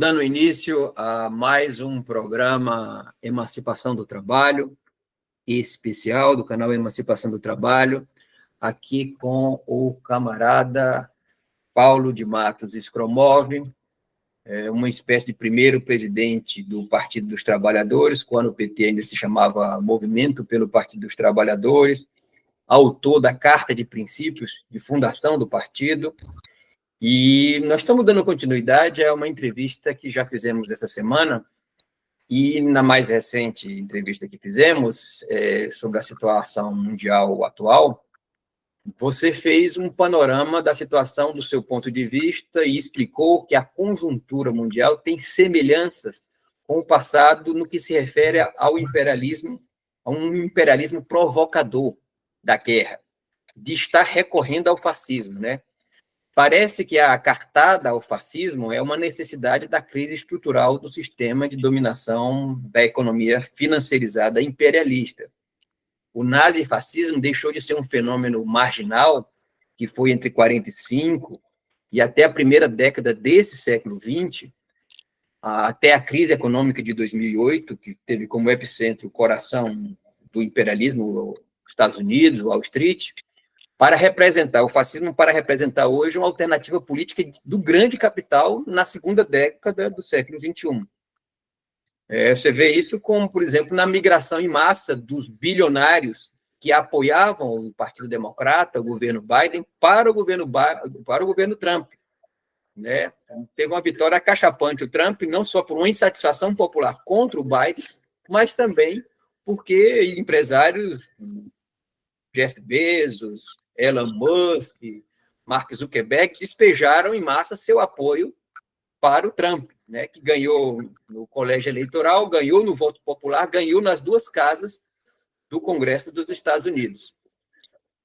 Dando início a mais um programa Emancipação do Trabalho, especial do canal Emancipação do Trabalho, aqui com o camarada Paulo de Matos Skromov, uma espécie de primeiro presidente do Partido dos Trabalhadores, quando o PT ainda se chamava Movimento pelo Partido dos Trabalhadores, autor da Carta de Princípios de fundação do partido. E nós estamos dando continuidade a uma entrevista que já fizemos essa semana, e na mais recente entrevista que fizemos, sobre a situação mundial atual, você fez um panorama da situação do seu ponto de vista e explicou que a conjuntura mundial tem semelhanças com o passado no que se refere ao imperialismo, a um imperialismo provocador da guerra, de estar recorrendo ao fascismo, né? Parece que a cartada ao fascismo é uma necessidade da crise estrutural do sistema de dominação da economia financiarizada imperialista. O nazifascismo deixou de ser um fenômeno marginal, que foi entre 45 e até a primeira década desse século XX, até a crise econômica de 2008, que teve como epicentro o coração do imperialismo, os Estados Unidos, Wall Street, para representar o fascismo, para representar hoje uma alternativa política do grande capital na segunda década do século XXI. Você vê isso como, por exemplo, na migração em massa dos bilionários que apoiavam o Partido Democrata, o governo Biden, para o governo Trump. Né? Teve uma vitória acachapante o Trump, não só por uma insatisfação popular contra o Biden, mas também porque empresários, Jeff Bezos, Elon Musk, Mark Zuckerberg, despejaram em massa seu apoio para o Trump, né, que ganhou no colégio eleitoral, ganhou no voto popular, ganhou nas duas casas do Congresso dos Estados Unidos.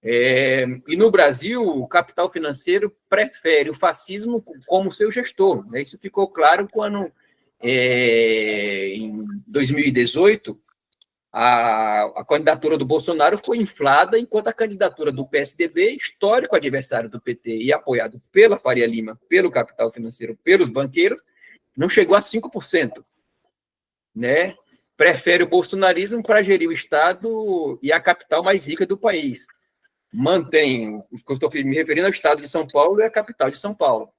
E no Brasil, o capital financeiro prefere o fascismo como seu gestor. Né? Isso ficou claro quando, em 2018, a candidatura do Bolsonaro foi inflada, enquanto a candidatura do PSDB, histórico adversário do PT e apoiado pela Faria Lima, pelo capital financeiro, pelos banqueiros, não chegou a 5%. Né? Prefere o bolsonarismo para gerir o Estado e a capital mais rica do país. Mantém, eu estou me referindo ao Estado de São Paulo e à capital de São Paulo.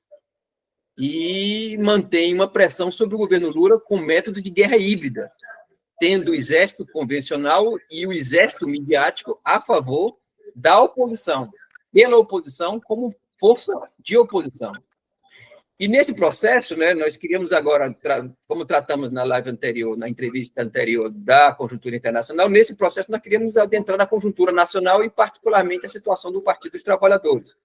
E mantém uma pressão sobre o governo Lula com método de guerra híbrida, tendo o exército convencional e o exército midiático a favor da oposição, pela oposição como força de oposição. E nesse processo, né, nós queríamos agora, como tratamos na live anterior, na entrevista anterior da conjuntura internacional, nesse processo nós queríamos adentrar na conjuntura nacional e particularmente a situação do Partido dos Trabalhadores,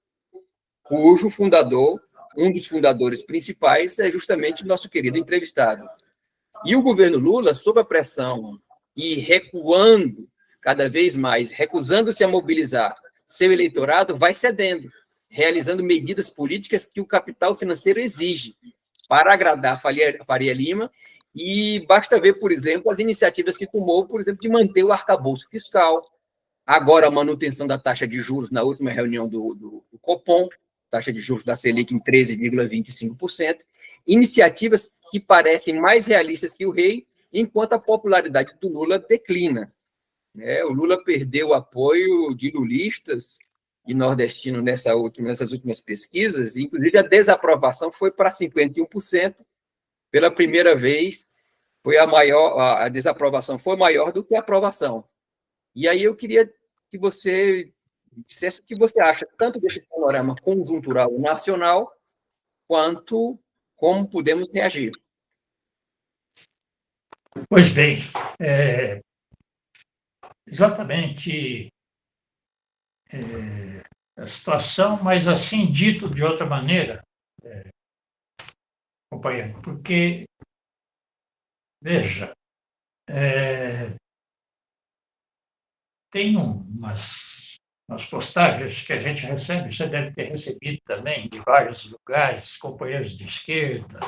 cujo fundador, um dos fundadores principais, é justamente o nosso querido entrevistado. E o governo Lula, sob a pressão e recuando cada vez mais, recusando-se a mobilizar seu eleitorado, vai cedendo, realizando medidas políticas que o capital financeiro exige para agradar Faria Lima, e basta ver, por exemplo, as iniciativas que tomou, por exemplo, de manter o arcabouço fiscal, agora a manutenção da taxa de juros na última reunião do Copom, taxa de juros da Selic em 13,25%, iniciativas que parecem mais realistas que o rei, enquanto a popularidade do Lula declina. O Lula perdeu o apoio de lulistas e nordestinos nessas últimas pesquisas, e, inclusive, a desaprovação foi para 51%. Pela primeira vez, a desaprovação foi maior do que a aprovação. E aí eu queria que você dissesse o que você acha, tanto desse panorama conjuntural nacional, quanto como podemos reagir. Pois bem, exatamente a situação, mas assim dito de outra maneira, companheiro, porque, veja, tem umas postagens que a gente recebe, você deve ter recebido também de vários lugares, companheiros de esquerda,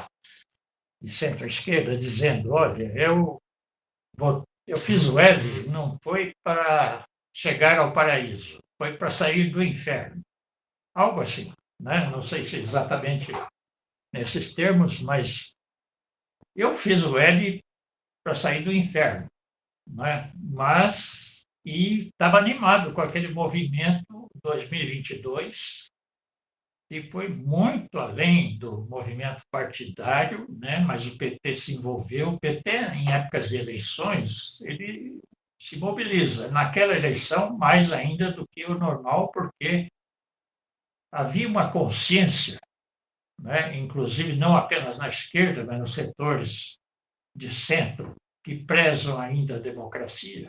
de centro-esquerda, dizendo, olha, eu fiz o L, não foi para chegar ao paraíso, foi para sair do inferno. Algo assim, né? Não sei se exatamente nesses termos, mas Eu fiz o L para sair do inferno, né? Mas estava animado com aquele movimento 2022, que foi muito além do movimento partidário, né? Mas o PT se envolveu. O PT, em épocas de eleições, ele se mobiliza. Naquela eleição, mais ainda do que o normal, porque havia uma consciência, né? Inclusive não apenas na esquerda, mas nos setores de centro, que prezam ainda a democracia,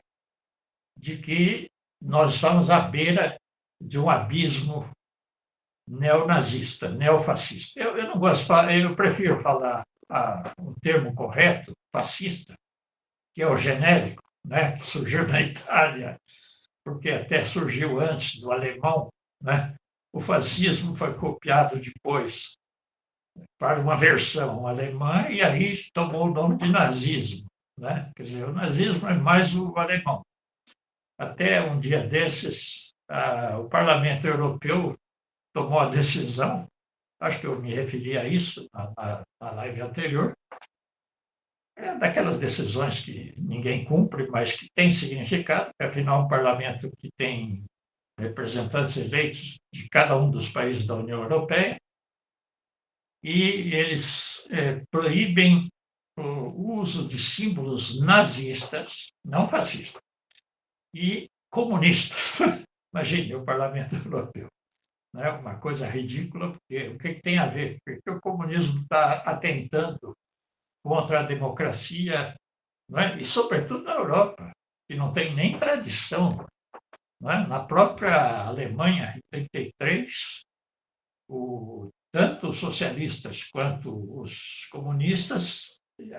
de que nós estamos à beira de um abismo neonazista, neofascista. Eu não gosto de falar, eu prefiro falar o termo correto, fascista, que é o genérico, né, que surgiu na Itália, porque até surgiu antes do alemão, né? O fascismo foi copiado depois para uma versão alemã e aí tomou o nome de nazismo, né? Quer dizer, o nazismo é mais o alemão. Até um dia desses, o Parlamento Europeu tomou a decisão, acho que eu me referi a isso na live anterior, daquelas decisões que ninguém cumpre, mas que tem significado, porque, afinal, um parlamento que tem representantes eleitos de cada um dos países da União Europeia, e eles proíbem o uso de símbolos nazistas, não fascistas, e comunistas. Imagine o Parlamento Europeu. Né? Uma coisa ridícula, porque o que tem a ver? Porque o comunismo está atentando contra a democracia, não é? E, sobretudo, na Europa, que não tem nem tradição. Não é? Na própria Alemanha, em 1933, tanto os socialistas quanto os comunistas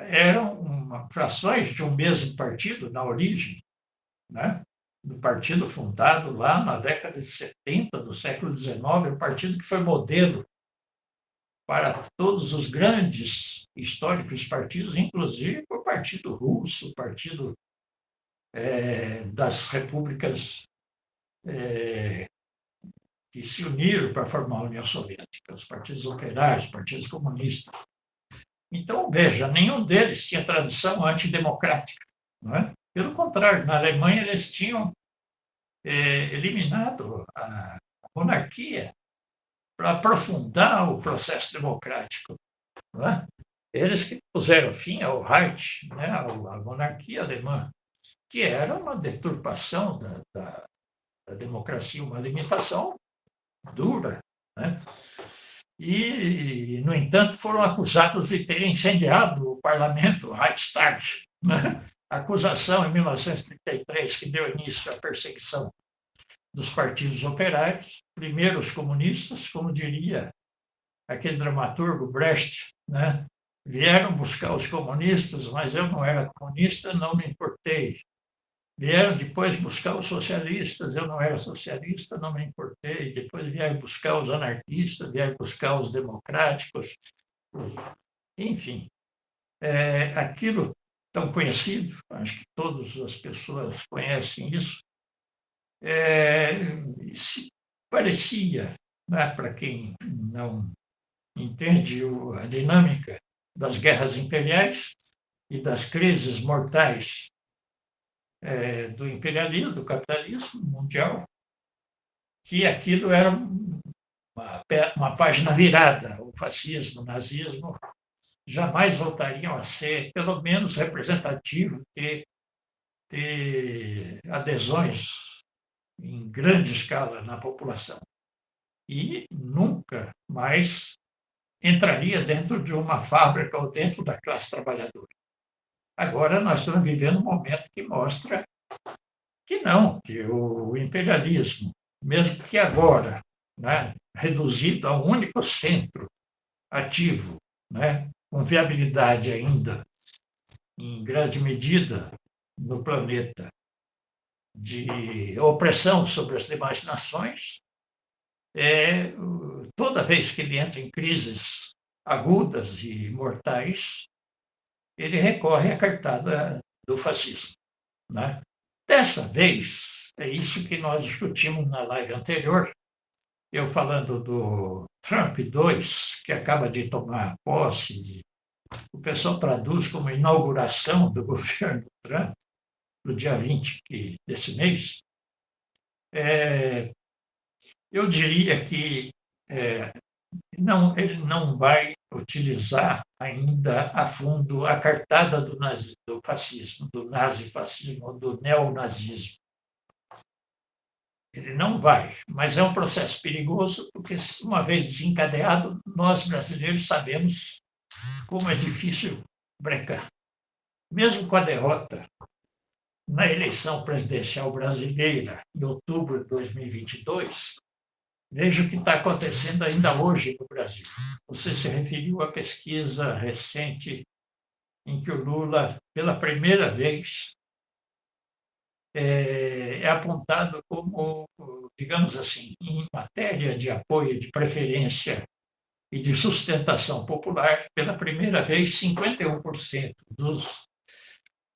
eram frações de um mesmo partido na origem, né? Do partido fundado lá na década de 70 do século XIX, um partido que foi modelo para todos os grandes históricos partidos, inclusive o Partido Russo, o Partido das repúblicas que se uniram para formar a União Soviética, os partidos operários, os partidos comunistas. Então, veja, nenhum deles tinha tradição antidemocrática. Não é? Pelo contrário, na Alemanha eles tinham eliminado a monarquia para aprofundar o processo democrático. Não é? Eles que puseram fim ao Reich, né, à monarquia alemã, que era uma deturpação da democracia, uma limitação dura. Né? E, no entanto, foram acusados de terem incendiado o parlamento, o Reichstag. Né? A acusação, em 1933, que deu início à perseguição dos partidos operários, primeiro os comunistas, como diria aquele dramaturgo Brecht, né? Vieram buscar os comunistas, mas eu não era comunista, não me importei. Vieram depois buscar os socialistas, eu não era socialista, não me importei. Depois vieram buscar os anarquistas, vieram buscar os democráticos. Enfim, aquilo tão conhecido, acho que todas as pessoas conhecem isso, se parecia, né, para quem não entende a dinâmica das guerras imperiais e das crises mortais do imperialismo, do capitalismo mundial, que aquilo era uma página virada. O fascismo, o nazismo jamais voltariam a ser, pelo menos, representativo, ter adesões em grande escala na população. E nunca mais entraria dentro de uma fábrica ou dentro da classe trabalhadora. Agora nós estamos vivendo um momento que mostra que não, que o imperialismo, mesmo que agora, né, reduzido a um único centro ativo, né, com viabilidade ainda, em grande medida, no planeta, de opressão sobre as demais nações, toda vez que ele entra em crises agudas e mortais, ele recorre à cartada do fascismo. Né? Dessa vez, é isso que nós discutimos na live anterior, eu falando do Trump 2, que acaba de tomar posse o pessoal traduz como inauguração do governo Trump, no dia 20 desse mês, eu diria que ele não vai utilizar ainda a fundo a cartada do fascismo, do nazifascismo, do neonazismo. Ele não vai, mas é um processo perigoso, porque, uma vez desencadeado, nós brasileiros sabemos como é difícil brecar. Mesmo com a derrota na eleição presidencial brasileira, em outubro de 2022, veja o que está acontecendo ainda hoje no Brasil. Você se referiu à pesquisa recente em que o Lula, pela primeira vez, é apontado como, digamos assim, em matéria de apoio, de preferência e de sustentação popular, pela primeira vez, 51%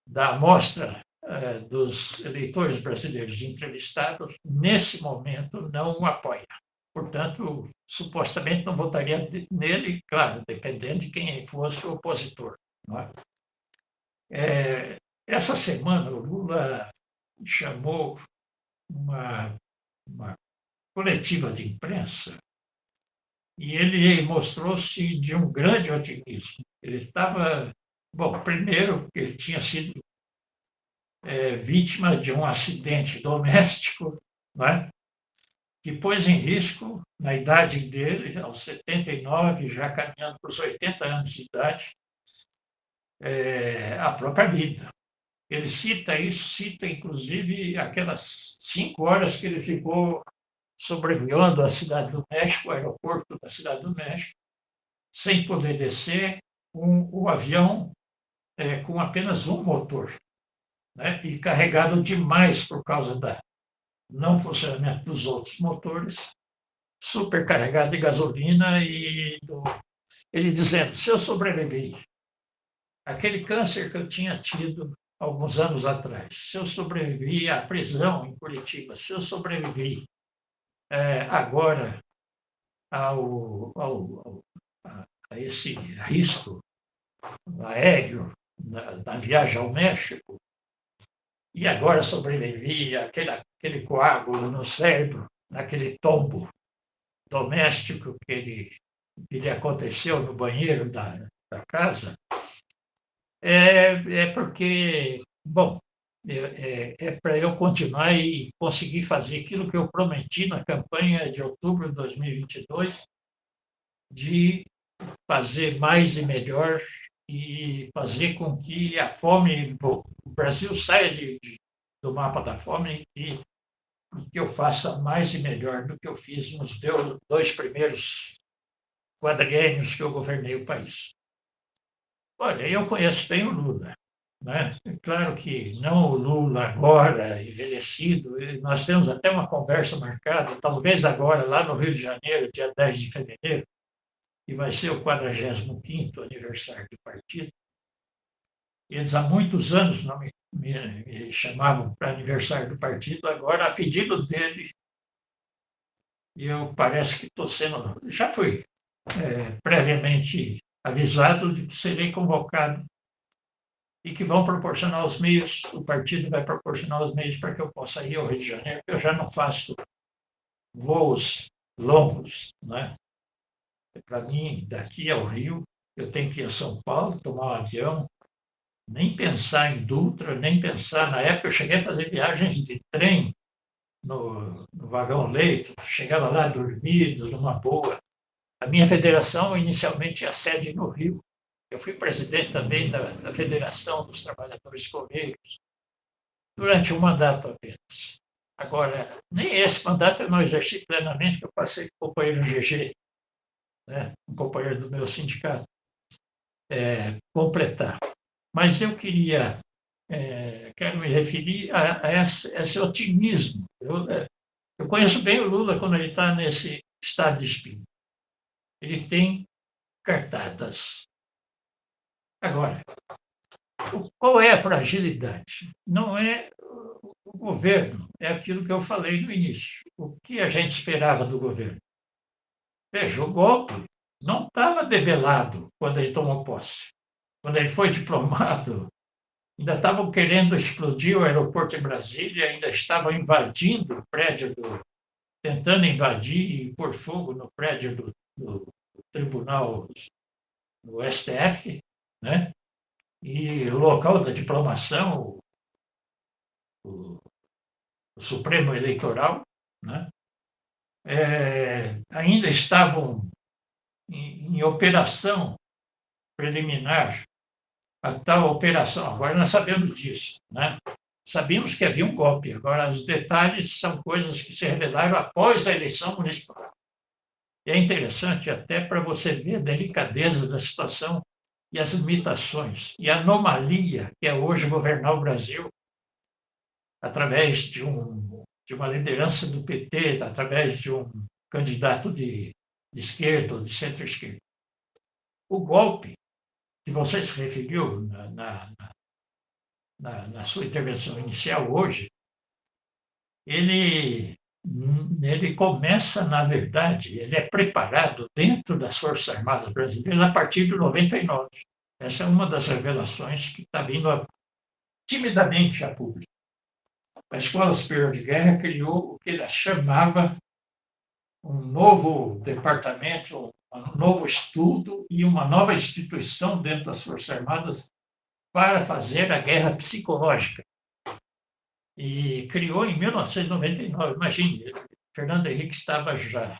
da amostra dos eleitores brasileiros entrevistados, nesse momento, não o apoia. Portanto, supostamente não votaria nele, claro, dependendo de quem fosse o opositor. Não é? Essa semana, o Lula chamou uma coletiva de imprensa e ele mostrou-se de um grande otimismo. Ele estava, bom, primeiro, ele tinha sido vítima de um acidente doméstico, não é? Que pôs em risco, na idade dele, aos 79, já caminhando para os 80 anos de idade, a própria vida. Ele cita isso, cita inclusive aquelas 5 horas que ele ficou sobrevoando a Cidade do México, o aeroporto da Cidade do México, sem poder descer, o avião com apenas um motor, né? E carregado demais por causa do não funcionamento dos outros motores, supercarregado de gasolina ele dizendo, se eu sobrevivi, aquele câncer que eu tinha tido alguns anos atrás, se eu sobrevivi à prisão em Curitiba, se eu sobrevivi agora a esse risco aéreo na viagem ao México, e agora sobrevivi àquele coágulo no cérebro, naquele tombo doméstico que lhe aconteceu no banheiro da casa, porque, bom, para eu continuar e conseguir fazer aquilo que eu prometi na campanha de outubro de 2022, de fazer mais e melhor e fazer com que a fome, o Brasil saia do mapa da fome e que eu faça mais e melhor do que eu fiz nos 2 primeiros quadriênios que eu governei o país. Olha, eu conheço bem o Lula, né? Claro que não o Lula agora, envelhecido, nós temos até uma conversa marcada, talvez agora, lá no Rio de Janeiro, dia 10 de fevereiro, que vai ser o 45º aniversário do partido. Eles há muitos anos não me chamavam para aniversário do partido, agora, a pedido dele, eu parece que estou sendo... Já fui previamente avisado de que serei convocado e que vão proporcionar os meios, o partido vai proporcionar os meios para que eu possa ir ao Rio de Janeiro, porque eu já não faço voos longos, né? Para mim, daqui ao Rio, eu tenho que ir a São Paulo, tomar um avião, nem pensar em Dutra, nem pensar... Na época, eu cheguei a fazer viagens de trem no vagão-leito, chegava lá dormido, numa boa. A minha federação, inicialmente, tinha sede no Rio. Eu fui presidente também da Federação dos Trabalhadores Correios, durante um mandato apenas. Agora, nem esse mandato eu não exerci plenamente, porque eu passei com o companheiro GG, né, um companheiro do meu sindicato, completar. Mas eu quero me referir a esse otimismo. Eu conheço bem o Lula quando ele está nesse estado de espírito. Ele tem cartadas. Agora, qual é a fragilidade? Não é o governo, é aquilo que eu falei no início. O que a gente esperava do governo? Veja, o golpe não estava debelado quando ele tomou posse. quando ele foi diplomado, ainda estavam querendo explodir o aeroporto em Brasília, ainda estavam invadindo o prédio tentando invadir e pôr fogo no prédio do tribunal, do STF, né? E o local da diplomação, o, o Supremo Eleitoral, né? Ainda estavam em operação preliminar a tal operação. Agora nós sabemos disso, né? Sabíamos que havia um golpe. Agora, os detalhes são coisas que se revelaram após a eleição municipal. E é interessante até para você ver a delicadeza da situação e as limitações e a anomalia que é hoje governar o Brasil através de uma liderança do PT, através de um candidato de esquerda ou de centro-esquerda. O golpe que você se referiu na sua intervenção inicial hoje, ele começa, na verdade, ele é preparado dentro das Forças Armadas Brasileiras a partir de 99. Essa é uma das revelações que está vindo timidamente a público. A Escola Superior de Guerra criou o que ela chamava um novo departamento, um novo estudo e uma nova instituição dentro das Forças Armadas para fazer a guerra psicológica. E criou em 1999. Imagine, Fernando Henrique estava já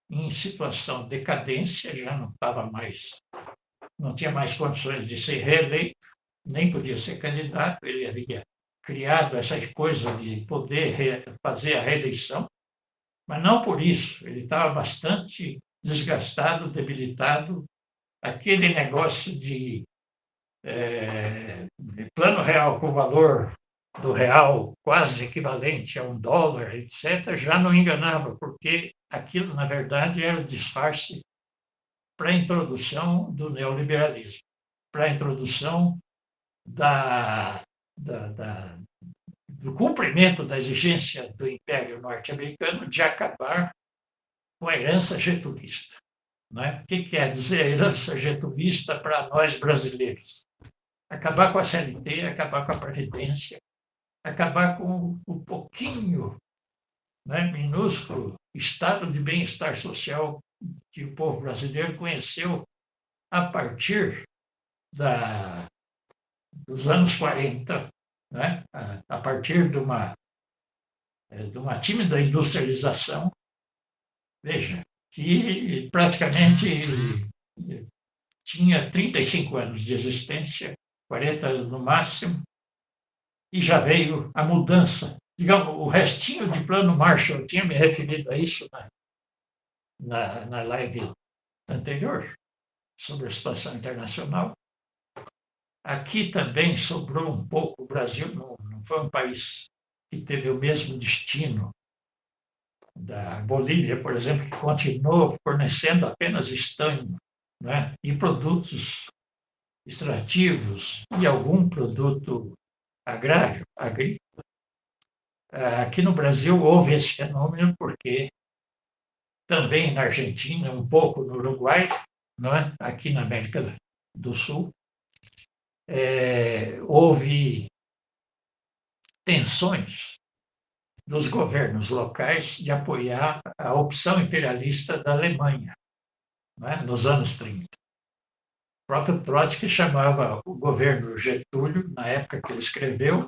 em situação de decadência, já não tinha mais condições de ser reeleito, nem podia ser candidato, ele havia criado essa coisa de poder fazer a reeleição, mas não por isso, ele estava bastante desgastado, debilitado, aquele negócio de plano real com valor do real quase equivalente a $1, etc., já não enganava, porque aquilo, na verdade, era o disfarce para a introdução do neoliberalismo, para a introdução do cumprimento da exigência do Império Norte-Americano de acabar com a herança getulista. Né? O que quer dizer a herança getulista para nós brasileiros? Acabar com a CLT, acabar com a Previdência, acabar com o pouquinho, né, minúsculo estado de bem-estar social que o povo brasileiro conheceu a partir dos anos 40, né, a partir de uma tímida industrialização, veja, que praticamente tinha 35 anos de existência, 40 anos no máximo, e já veio a mudança. Digamos, o restinho de plano Marshall, eu tinha me referido a isso na live anterior, sobre a situação internacional. Aqui também sobrou um pouco. O Brasil não foi um país que teve o mesmo destino da Bolívia, por exemplo, que continuou fornecendo apenas estanho, né, e produtos extrativos e algum produto agrário, agrícola. Aqui no Brasil houve esse fenômeno porque também na Argentina, um pouco no Uruguai, não é? Aqui na América do Sul, houve tensões dos governos locais de apoiar a opção imperialista da Alemanha, não é? Nos anos 30. O próprio Trotsky chamava o governo Getúlio, na época que ele escreveu,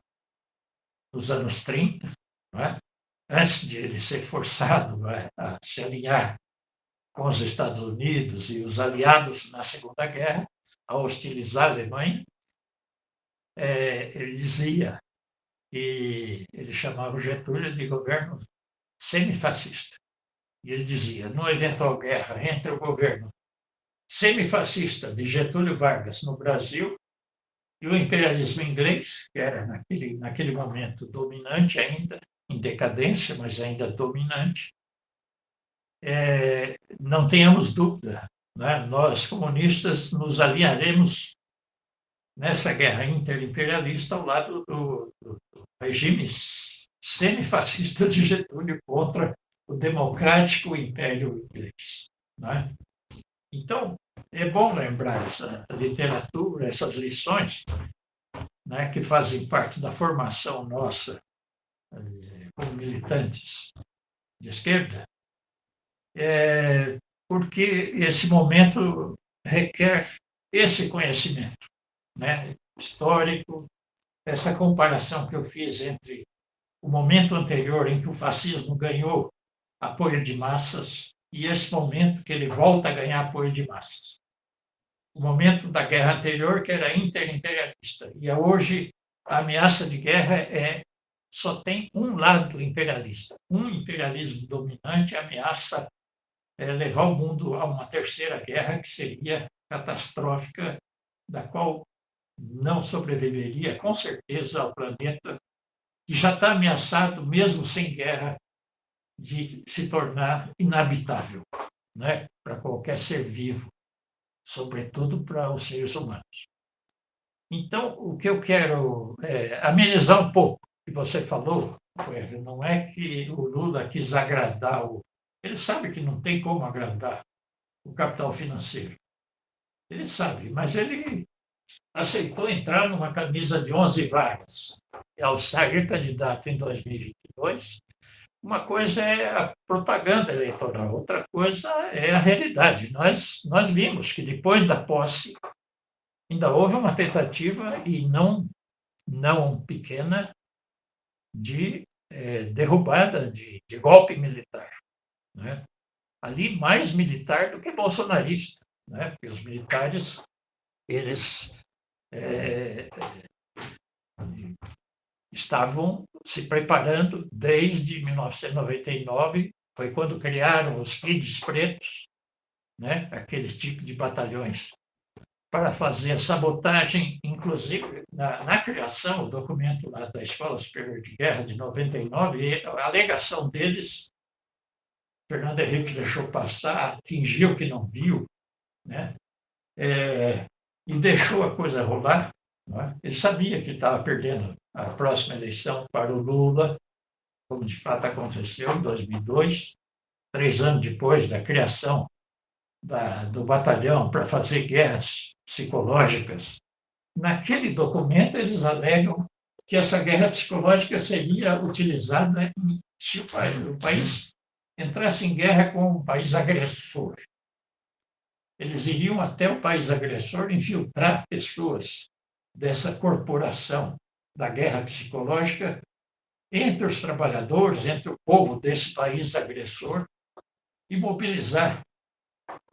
nos anos 30, não é? Antes de ele ser forçado a se alinhar com os Estados Unidos e os aliados na Segunda Guerra, a hostilizar a Alemanha, ele dizia que ele chamava o Getúlio de governo semifascista. E ele dizia, numa eventual guerra entre o governo semifascista de Getúlio Vargas no Brasil e o imperialismo inglês, que era naquele momento dominante ainda, em decadência, mas ainda dominante, não tenhamos dúvida, né? Nós, comunistas, nos alinharemos nessa guerra interimperialista ao lado do regime semifascista de Getúlio contra o democrático Império Inglês. Né? Então, é bom lembrar essa literatura, essas lições, né, que fazem parte da formação nossa como militantes de esquerda, porque esse momento requer esse conhecimento, né, histórico, essa comparação que eu fiz entre o momento anterior em que o fascismo ganhou apoio de massas e esse momento que ele volta a ganhar apoio de massas. O momento da guerra anterior, que era interimperialista, e hoje a ameaça de guerra só tem um lado imperialista. Um imperialismo dominante ameaça levar o mundo a uma terceira guerra, que seria catastrófica, da qual não sobreviveria, com certeza, ao planeta, que já está ameaçado, mesmo sem guerra, de se tornar inabitável, né, para qualquer ser vivo, sobretudo para os seres humanos. Então, o que eu quero amenizar um pouco o que você falou, Coelho, não é que o Lula quis agradar ele sabe que não tem como agradar o capital financeiro. Ele sabe, mas ele aceitou entrar numa camisa de 11 vagas. E ao sair candidato em 2022, uma coisa é a propaganda eleitoral, outra coisa é a realidade. Nós vimos que depois da posse ainda houve uma tentativa, e não pequena, de derrubada, de golpe militar. Né? Ali mais militar do que bolsonarista, né? Porque os militares eles estavam se preparando desde 1999, foi quando criaram os PIDs pretos, né? Aqueles tipos de batalhões, para fazer sabotagem, inclusive na criação, o documento lá da Escola Superior de Guerra de 99, a alegação deles, Fernando Henrique deixou passar, fingiu que não viu, né? E deixou a coisa rolar. Né? Ele sabia que estava perdendo a próxima eleição para o Lula, como de fato aconteceu em 2002, 3 anos depois da criação do batalhão para fazer guerras psicológicas. Naquele documento, eles alegam que essa guerra psicológica seria utilizada se o país entrasse em guerra com um país agressor. Eles iriam até o país agressor infiltrar pessoas dessa corporação da guerra psicológica entre os trabalhadores, entre o povo desse país agressor, e mobilizar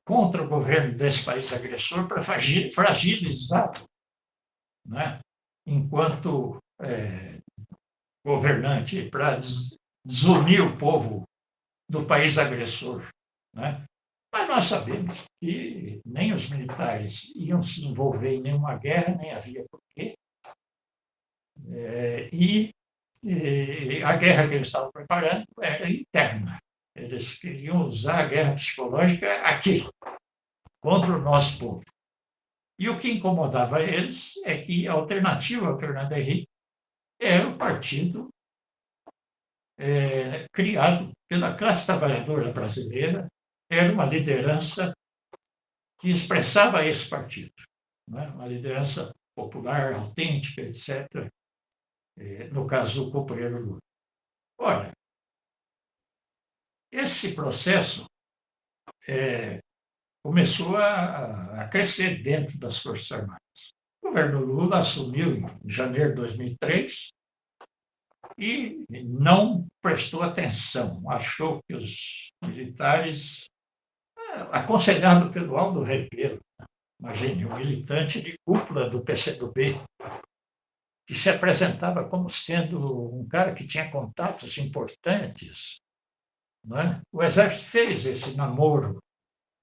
contra o governo desse país agressor para fragilizá-lo, né? Enquanto governante, para desunir o povo do país agressor. Né? Mas nós sabemos que nem os militares iam se envolver em nenhuma guerra, nem havia porquê. E a guerra que eles estavam preparando era interna. Eles queriam usar a guerra psicológica aqui, contra o nosso povo. E o que incomodava eles é que a alternativa ao Fernando Henrique era o partido criado pela classe trabalhadora brasileira, era uma liderança que expressava esse partido, né? Uma liderança popular, autêntica, etc., no caso do companheiro Lula. Olha, esse processo começou a crescer dentro das Forças Armadas. O governo Lula assumiu em janeiro de 2003 e não prestou atenção, achou que os militares, aconselhado pelo Aldo Rebelo, imagine, um militante de cúpula do PCdoB, que se apresentava como sendo um cara que tinha contatos importantes, não é? O Exército fez esse namoro,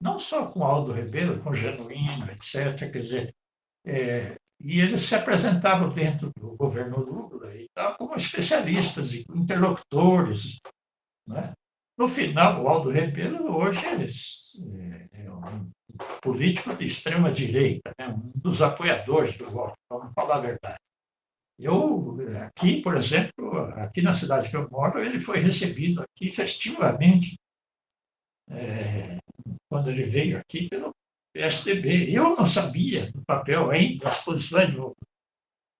não só com Aldo Rebelo, com Genuíno, etc. Quer dizer, e eles se apresentavam dentro do governo Lula e tal, como especialistas e interlocutores. Né? No final, o Aldo Rebelo hoje é um político de extrema-direita, né? Um dos apoiadores do voto, vamos falar a verdade. Eu, aqui, por exemplo, aqui na cidade que eu moro, ele foi recebido aqui festivamente, quando ele veio aqui, pelo PSDB. Eu não sabia do papel ainda, das posições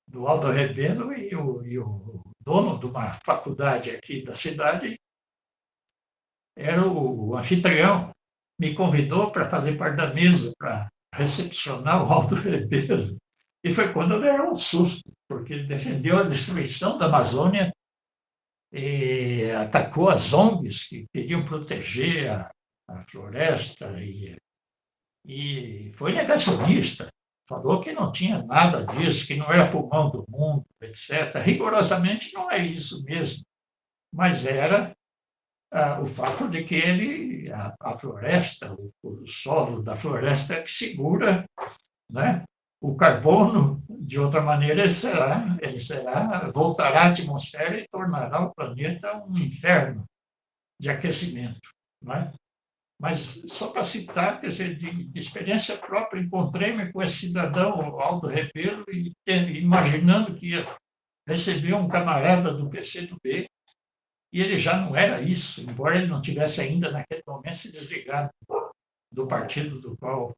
do Aldo Rebelo, e o dono de uma faculdade aqui da cidade era o anfitrião. Me convidou para fazer parte da mesa, para recepcionar o Aldo Rebelo. E foi quando eu levei um susto, porque ele defendeu a destruição da Amazônia e atacou as ONGs que queriam proteger a floresta, e foi negacionista. Falou que não tinha nada disso, que não era pulmão do mundo, etc. Rigorosamente não é isso mesmo, mas era o fato de que a floresta, o solo da floresta é que segura, né, o carbono. De outra maneira, voltará à atmosfera e tornará o planeta um inferno de aquecimento, né? Mas só para citar, quer dizer, de experiência própria, encontrei-me com esse cidadão, Aldo Rebelo, e imaginando que ia receber um camarada do PCdoB, e ele já não era isso, embora ele não tivesse ainda, naquele momento, se desligado do partido do qual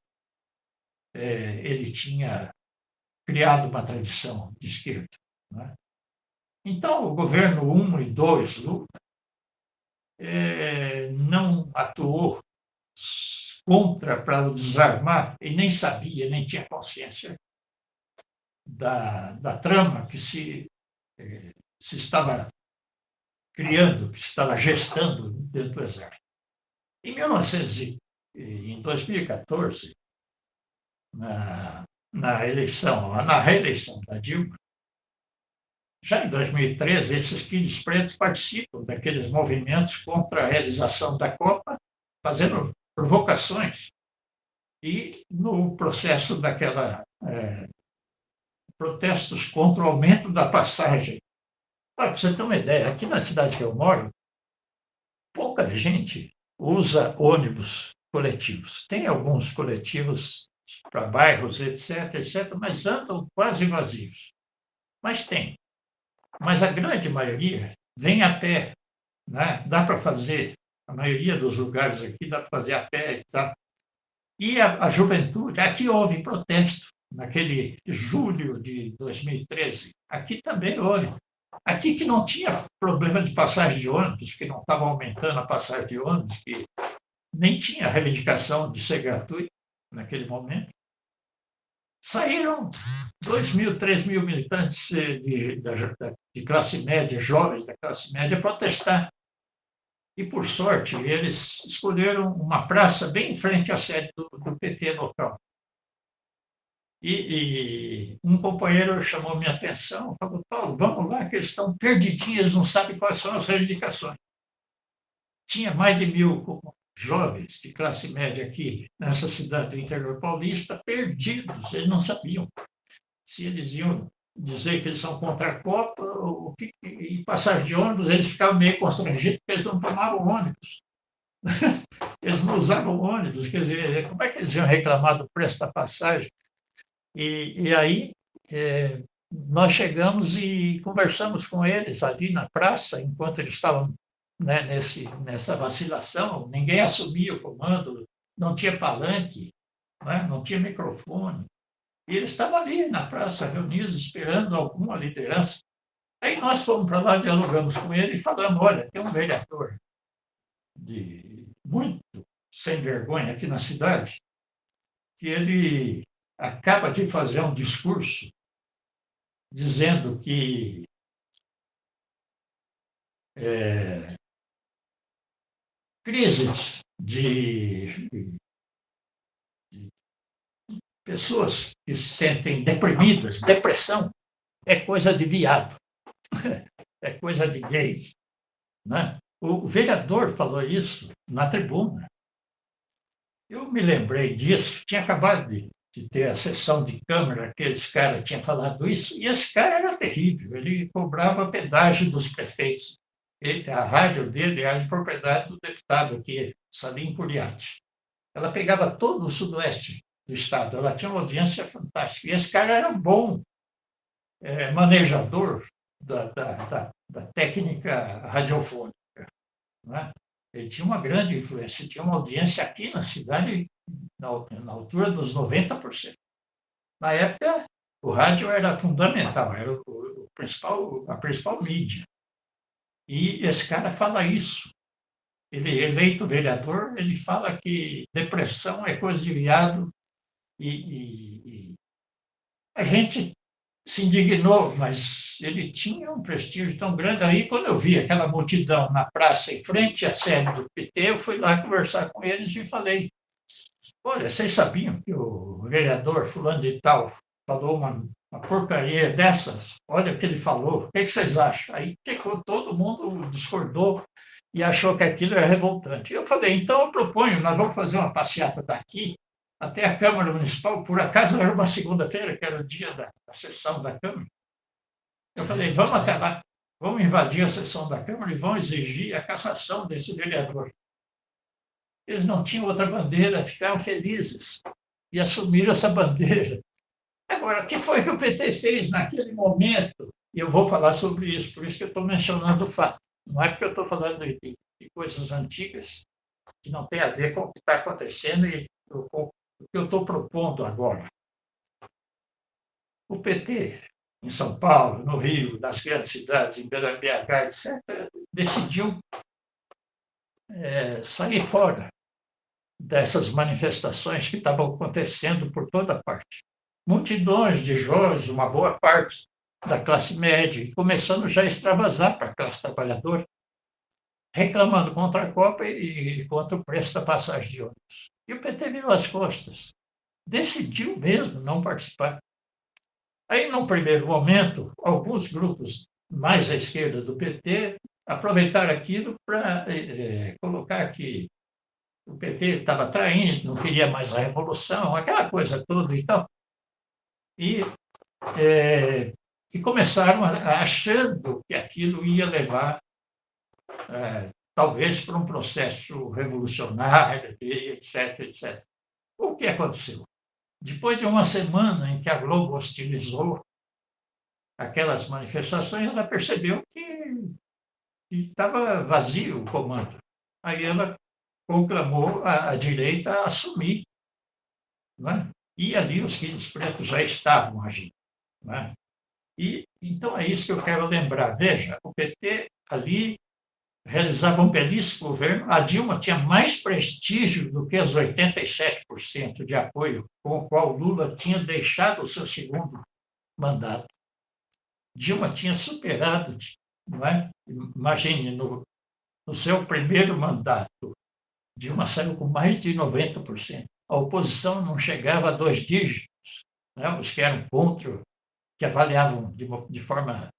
ele tinha criado uma tradição de esquerda, né? Então, o governo 1 e 2, Lula, não atuou contra para o desarmar, e nem sabia, nem tinha consciência da trama que se estava criando, que se estava gestando dentro do Exército. Em 2014, na reeleição da Dilma, já em 2013, esses filhos pretos participam daqueles movimentos contra a realização da Copa, fazendo provocações. E no processo daquela protestos contra o aumento da passagem. Para você ter uma ideia, aqui na cidade que eu moro, pouca gente usa ônibus coletivos. Tem alguns coletivos para bairros, etc., etc., mas andam quase vazios. Mas tem. Mas a grande maioria vem a pé, né? Dá para fazer, a maioria dos lugares aqui dá para fazer a pé, tá? E a juventude, aqui houve protesto, naquele julho de 2013, aqui também houve. Aqui que não tinha problema de passagem de ônibus, que não estava aumentando a passagem de ônibus, que nem tinha reivindicação de ser gratuito naquele momento. Saíram 2.000, 3.000 militantes de classe média, jovens da classe média, protestar. E, por sorte, eles escolheram uma praça bem em frente à sede do PT local. E um companheiro chamou minha atenção, falou: Paulo, vamos lá, que eles estão perdidinhos, eles não sabem quais são as reivindicações. Tinha mais de 1.000 jovens de classe média aqui, nessa cidade do interior paulista, perdidos, eles não sabiam se eles iam dizer que eles são contra a Copa, e passagem de ônibus, eles ficavam meio constrangidos, porque eles não tomavam ônibus. Eles não usavam ônibus, quer dizer, como é que eles iam reclamar do preço da passagem? E aí nós chegamos e conversamos com eles ali na praça, enquanto eles estavam, né, nessa vacilação, ninguém assumia o comando, não tinha palanque, né, não tinha microfone, e eles estavam ali na praça, reunidos, esperando alguma liderança. Aí nós fomos para lá, dialogamos com ele e falamos: olha, tem um vereador muito sem vergonha aqui na cidade, que ele acaba de fazer um discurso dizendo que crises de pessoas que se sentem deprimidas, depressão, é coisa de viado, é coisa de gay, né? O vereador falou isso na tribuna. Eu me lembrei disso, tinha acabado de ter a sessão de Câmara, aqueles caras tinham falado isso, e esse cara era terrível, ele cobrava pedágio dos prefeitos. A rádio dele era de propriedade do deputado aqui, Salim Curiati. Ela pegava todo o sudoeste do estado, ela tinha uma audiência fantástica. E esse cara era bom manejador da técnica radiofônica, né? Ele tinha uma grande influência, tinha uma audiência aqui na cidade na altura dos 90%. Na época, o rádio era fundamental, era a principal mídia. E esse cara fala isso. Ele, eleito vereador, ele fala que depressão é coisa de viado e a gente se indignou, mas ele tinha um prestígio tão grande. Aí, quando eu vi aquela multidão na praça, em frente à sede do PT, eu fui lá conversar com eles e falei: olha, vocês sabiam que o vereador fulano de tal falou uma porcaria dessas? Olha o que ele falou, o que vocês acham? Aí todo mundo discordou e achou que aquilo era revoltante. Eu falei, então eu proponho, nós vamos fazer uma passeata daqui até a Câmara Municipal, por acaso era uma segunda-feira, que era o dia da sessão da Câmara. Eu falei, vamos até lá, vamos invadir a sessão da Câmara e vamos exigir a cassação desse vereador. Eles não tinham outra bandeira, ficaram felizes e assumiram essa bandeira. Agora, o que foi que o PT fez naquele momento? E eu vou falar sobre isso, por isso que eu estou mencionando o fato. Não é porque eu estou falando de coisas antigas que não tem a ver com o que está acontecendo e com o que eu estou propondo agora. O PT, em São Paulo, no Rio, nas grandes cidades, em BH, etc., decidiu sair fora dessas manifestações que estavam acontecendo por toda parte. Multidões de jovens, uma boa parte da classe média, começando já a extravasar para a classe trabalhadora, reclamando contra a Copa e contra o preço da passagem de ônibus. E o PT virou as costas, decidiu mesmo não participar. Aí, num primeiro momento, alguns grupos mais à esquerda do PT aproveitaram aquilo para colocar que o PT estava traindo, não queria mais a revolução, aquela coisa toda e tal. E começaram achando que aquilo ia levar, talvez, para um processo revolucionário, etc, etc. O que aconteceu? Depois de uma semana em que a Globo hostilizou aquelas manifestações, ela percebeu que estava vazio o comando. Aí ela conclamou a direita a assumir. Não é? E ali os filhos pretos já estavam agindo. Não é? E, então, é isso que eu quero lembrar. Veja, o PT ali realizava um belíssimo governo. A Dilma tinha mais prestígio do que os 87% de apoio com o qual Lula tinha deixado o seu segundo mandato. Dilma tinha superado, não é? Imagine, no seu primeiro mandato, Dilma saiu com mais de 90%. A oposição não chegava a 2 dígitos. Né? Os que eram contra, que avaliavam de forma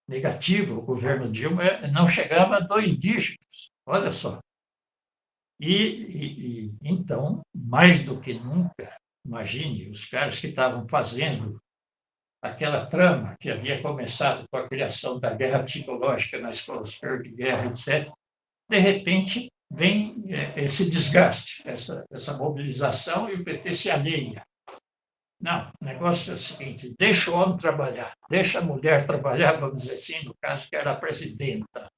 negativa o governo Dilma, não chegava a 2 dígitos. Olha só. Então, mais do que nunca, imagine, os caras que estavam fazendo aquela trama que havia começado com a criação da guerra psicológica na Escola Superior de Guerra, etc., de repente vem esse desgaste, essa mobilização, e o PT se alheia. Não, o negócio é o seguinte, deixa o homem trabalhar, deixa a mulher trabalhar, vamos dizer assim, no caso que era a presidenta.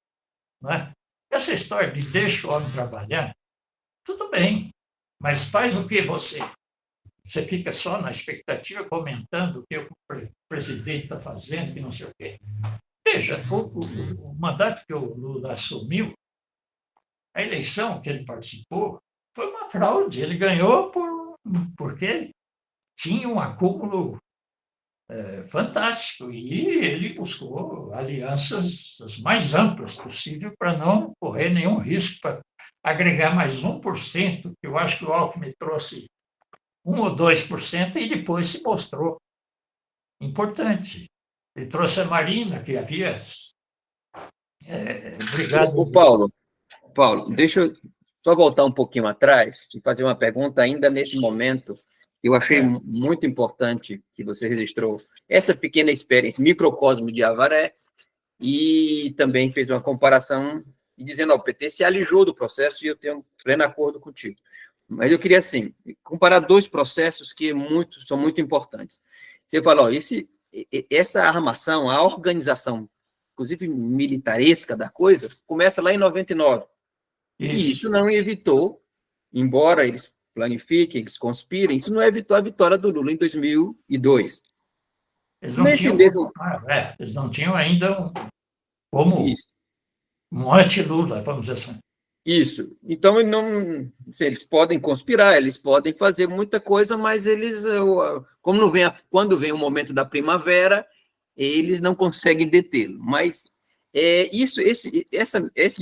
Não é? Essa história de deixa o homem trabalhar, tudo bem, mas faz o que você? Você fica só na expectativa, comentando o que o presidente está fazendo, que não sei o quê. Veja, o mandato que o Lula assumiu, a eleição que ele participou, foi uma fraude. Ele ganhou porque ele tinha um acúmulo fantástico e ele buscou alianças as mais amplas possível para não correr nenhum risco, para agregar mais 1%, que eu acho que o Alckmin trouxe 1 ou 2%, e depois se mostrou importante. Ele trouxe a Marina, que havia brigado. O Paulo, deixa eu só voltar um pouquinho atrás e fazer uma pergunta ainda nesse momento. Eu achei muito importante que você registrou essa pequena experiência, microcosmo de Avaré, e também fez uma comparação dizendo, o PT se alijou do processo, e eu tenho pleno acordo contigo. Mas eu queria, assim, comparar 2 processos que são muito importantes. Você falou, essa armação, a organização, inclusive militaresca da coisa, começa lá em 99. E Isso. isso não evitou, embora eles planifiquem, eles conspirem, isso não evitou a vitória do Lula em 2002. Eles não Nesse tinham mesmo... eles não tinham ainda como Isso. um anti-Lula, vamos dizer assim. Isso. Então, não, eles podem conspirar, eles podem fazer muita coisa, mas eles, como não vem quando vem o momento da primavera, eles não conseguem detê-lo. Mas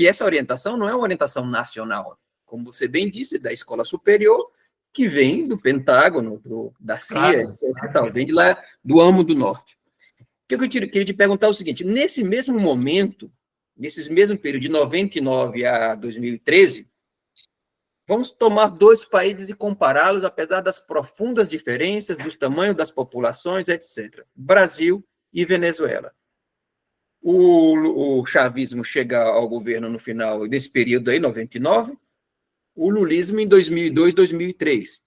essa orientação não é uma orientação nacional, como você bem disse, da escola superior, que vem do Pentágono, da CIA, Claro, etc. claro. Tal, vem de lá do âmago do norte. O que eu queria te perguntar é o seguinte: nesse mesmo momento, nesses mesmos períodos, de 99 a 2013, vamos tomar dois países e compará-los, apesar das profundas diferenças, dos tamanhos das populações, etc. Brasil e Venezuela. O chavismo chega ao governo no final desse período aí, 99, o lulismo em 2002, 2003.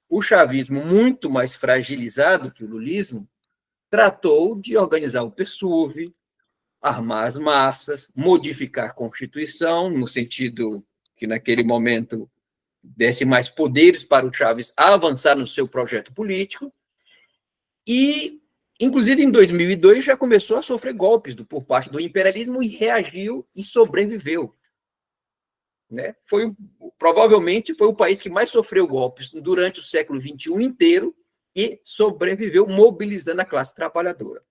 O chavismo, muito mais fragilizado que o lulismo, tratou de organizar o PSUV, armar as massas, modificar a Constituição, no sentido que, naquele momento, desse mais poderes para o Chaves avançar no seu projeto político, e, inclusive, em 2002, já começou a sofrer golpes por parte do imperialismo e reagiu e sobreviveu. Né? Provavelmente foi o país que mais sofreu golpes durante o século XXI inteiro e sobreviveu mobilizando a classe trabalhadora.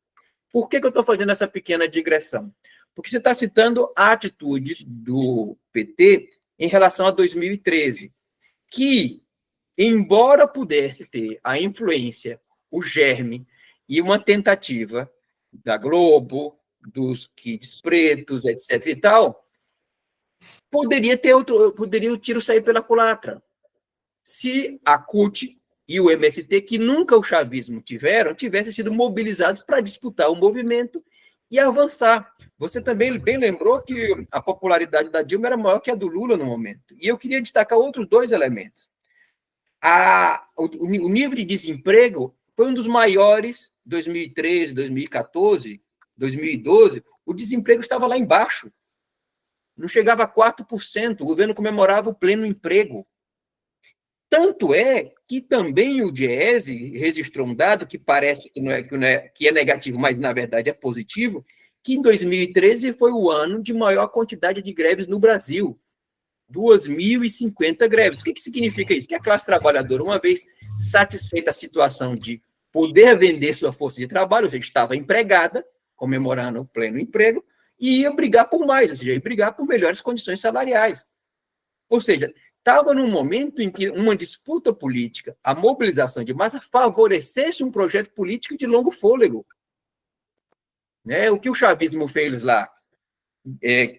Por que eu estou fazendo essa pequena digressão? Porque você está citando a atitude do PT em relação a 2013, que, embora pudesse ter a influência, o germe e uma tentativa da Globo, dos Kids pretos, etc. e tal, poderia o tiro sair pela culatra. Se a CUT e o MST, que nunca o chavismo tivessem sido mobilizados para disputar o movimento e avançar. Você também bem lembrou que a popularidade da Dilma era maior que a do Lula no momento. E eu queria destacar outros dois elementos. O nível de desemprego foi um dos maiores, 2013, 2014, 2012, o desemprego estava lá embaixo. Não chegava a 4%, o governo comemorava o pleno emprego. Tanto é que também o Diese registrou um dado que parece que é negativo, mas na verdade é positivo, que em 2013 foi o ano de maior quantidade de greves no Brasil. 2.050 greves. O que significa isso? Que a classe trabalhadora, uma vez satisfeita a situação de poder vender sua força de trabalho, ou seja, estava empregada, comemorando o pleno emprego, e ia brigar por mais, ou seja, ia brigar por melhores condições salariais. Ou seja, estava num momento em que uma disputa política, a mobilização de massa, favorecesse um projeto político de longo fôlego. Né? O que o chavismo fez lá,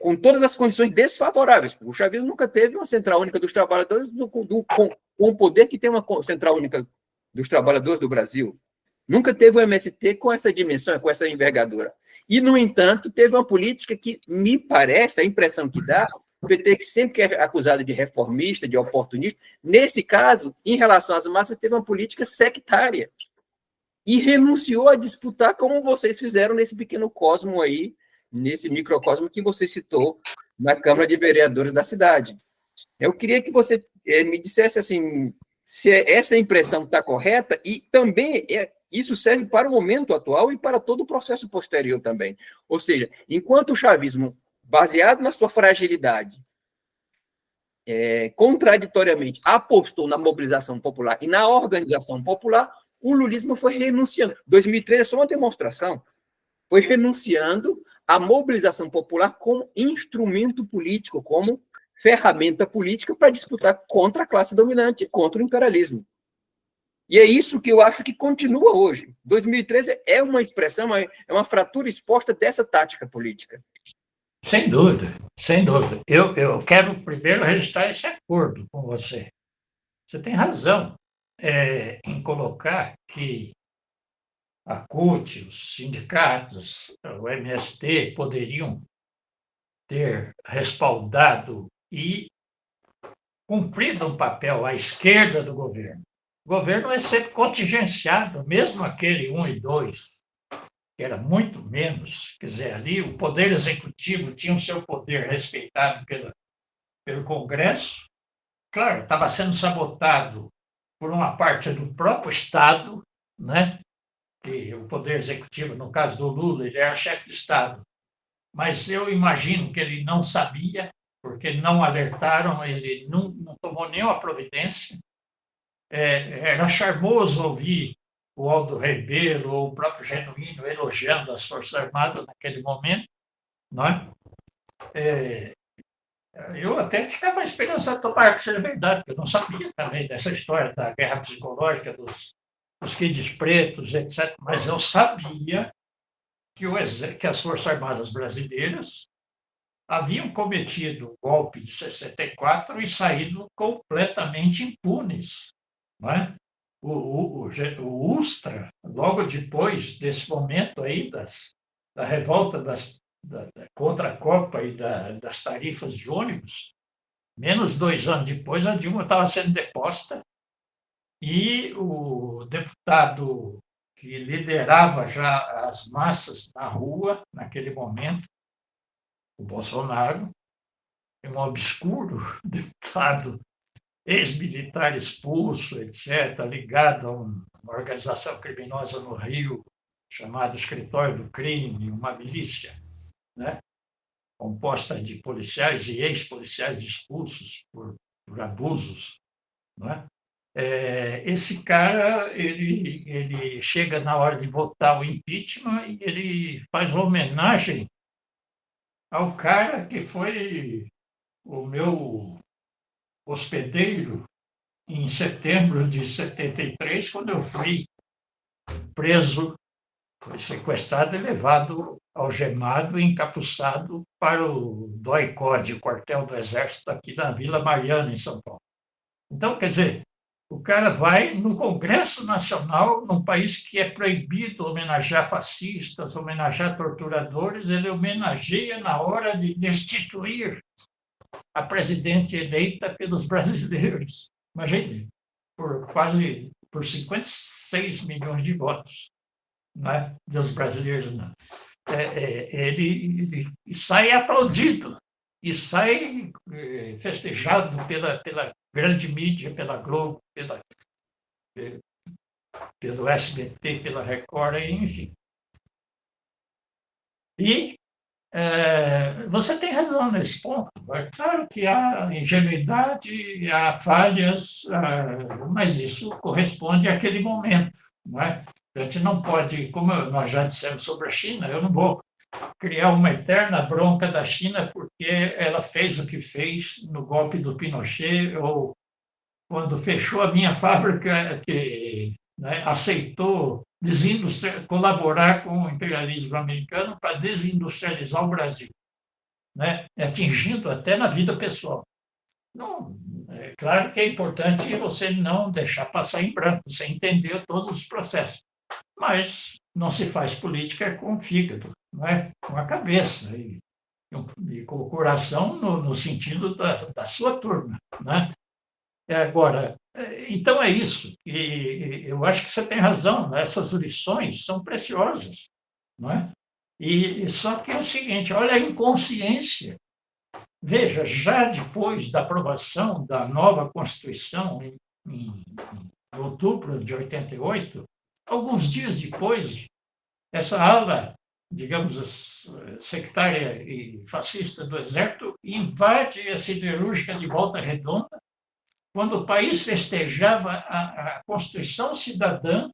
com todas as condições desfavoráveis. O chavismo nunca teve uma central única dos trabalhadores com o poder que tem uma central única dos trabalhadores do Brasil. Nunca teve o MST com essa dimensão, com essa envergadura. E, no entanto, teve uma política que, me parece, a impressão que dá, o PT, que sempre é acusado de reformista, de oportunista, nesse caso, em relação às massas, teve uma política sectária. E renunciou a disputar como vocês fizeram nesse pequeno cosmo aí, nesse microcosmo que você citou na Câmara de Vereadores da cidade. Eu queria que você me dissesse assim, se essa impressão está correta, e também isso serve para o momento atual e para todo o processo posterior também. Ou seja, enquanto o chavismo, baseado na sua fragilidade, contraditoriamente apostou na mobilização popular e na organização popular, o lulismo foi renunciando. 2013 é só uma demonstração. Foi renunciando à mobilização popular como instrumento político, como ferramenta política para disputar contra a classe dominante, contra o imperialismo. E é isso que eu acho que continua hoje. 2013 é uma expressão, é uma fratura exposta dessa tática política. Sem dúvida, sem dúvida. Eu quero primeiro registrar esse acordo com você. Você tem razão em colocar que a CUT, os sindicatos, o MST poderiam ter respaldado e cumprido um papel à esquerda do governo. O governo é sempre contingenciado, mesmo aquele 1 e 2, que era muito menos. Quer dizer, ali o poder executivo tinha o seu poder respeitado pelo Congresso. Claro, estava sendo sabotado por uma parte do próprio Estado, né? Que o Poder Executivo, no caso do Lula, ele era chefe de Estado, mas eu imagino que ele não sabia, porque não alertaram, ele não tomou nenhuma providência. Era charmoso ouvir o Aldo Rebelo ou o próprio Genuíno elogiando as Forças Armadas naquele momento, não é? Eu até ficava esperançado tomara que seja verdade, porque eu não sabia também dessa história da guerra psicológica dos kids pretos, etc. Mas eu sabia que as Forças Armadas brasileiras haviam cometido o golpe de 64 e saído completamente impunes. Não é? O Ustra, logo depois desse momento aí da revolta contra a Copa e das tarifas de ônibus, menos 2 anos depois, a Dilma estava sendo deposta e o deputado que liderava já as massas na rua, naquele momento, o Bolsonaro, um obscuro deputado, ex-militar expulso, etc., ligado a uma organização criminosa no Rio, chamada Escritório do Crime, uma milícia, né? Composta de policiais e ex-policiais expulsos por abusos. Não é? Esse cara ele chega na hora de votar o impeachment e ele faz homenagem ao cara que foi o meu hospedeiro em setembro de 73, quando eu fui preso, foi sequestrado e levado algemado e encapuçado para o DOI-CODE, o quartel do Exército aqui na Vila Mariana, em São Paulo. Então, quer dizer, o cara vai no Congresso Nacional, num país que é proibido homenagear fascistas, homenagear torturadores, ele homenageia na hora de destituir a presidente eleita pelos brasileiros. Imagine, por 56 milhões de votos, né, dos brasileiros. Né? Ele sai aplaudido e sai festejado pela grande mídia, pela Globo, pelo SBT, pela Record, enfim. E você tem razão nesse ponto. É claro que há ingenuidade, há falhas, mas isso corresponde àquele momento. Não é? A gente não pode, como nós já dissemos sobre a China, eu não vou criar uma eterna bronca da China porque ela fez o que fez no golpe do Pinochet ou quando fechou a minha fábrica, que, né, aceitou colaborar com o imperialismo americano para desindustrializar o Brasil, né, atingindo até na vida pessoal. Não, é claro que é importante você não deixar passar em branco, você entender todos os processos, mas não se faz política com o fígado, não é? Com a cabeça e com o coração no sentido da sua turma, né? Agora, então é isso. E eu acho que você tem razão, né? Essas lições são preciosas, não é? E só que é o seguinte, olha a inconsciência. Veja, já depois da aprovação da nova Constituição, em outubro de 88, alguns dias depois, essa ala, digamos, sectária e fascista do Exército invade a siderúrgica de Volta Redonda, quando o país festejava a Constituição Cidadã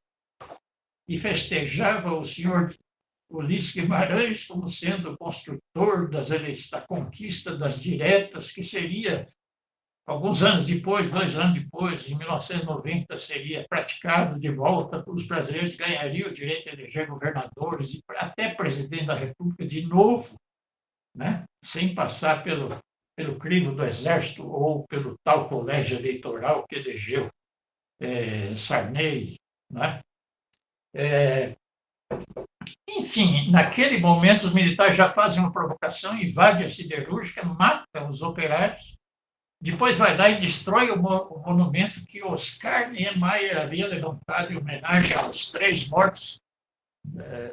e festejava o senhor Ulisses Guimarães como sendo o construtor da conquista das diretas, que seria, alguns anos depois, 2 anos depois, em 1990, seria praticado de volta, os brasileiros ganhariam o direito a eleger governadores e até presidente da República de novo, né? Sem passar pelo crivo do Exército ou pelo tal colégio eleitoral que elegeu Sarney. Né? Enfim, naquele momento, os militares já fazem uma provocação, invadem a siderúrgica, matam os operários, depois vai lá e destrói o monumento que Oscar Niemeyer havia levantado em homenagem aos 3 mortos,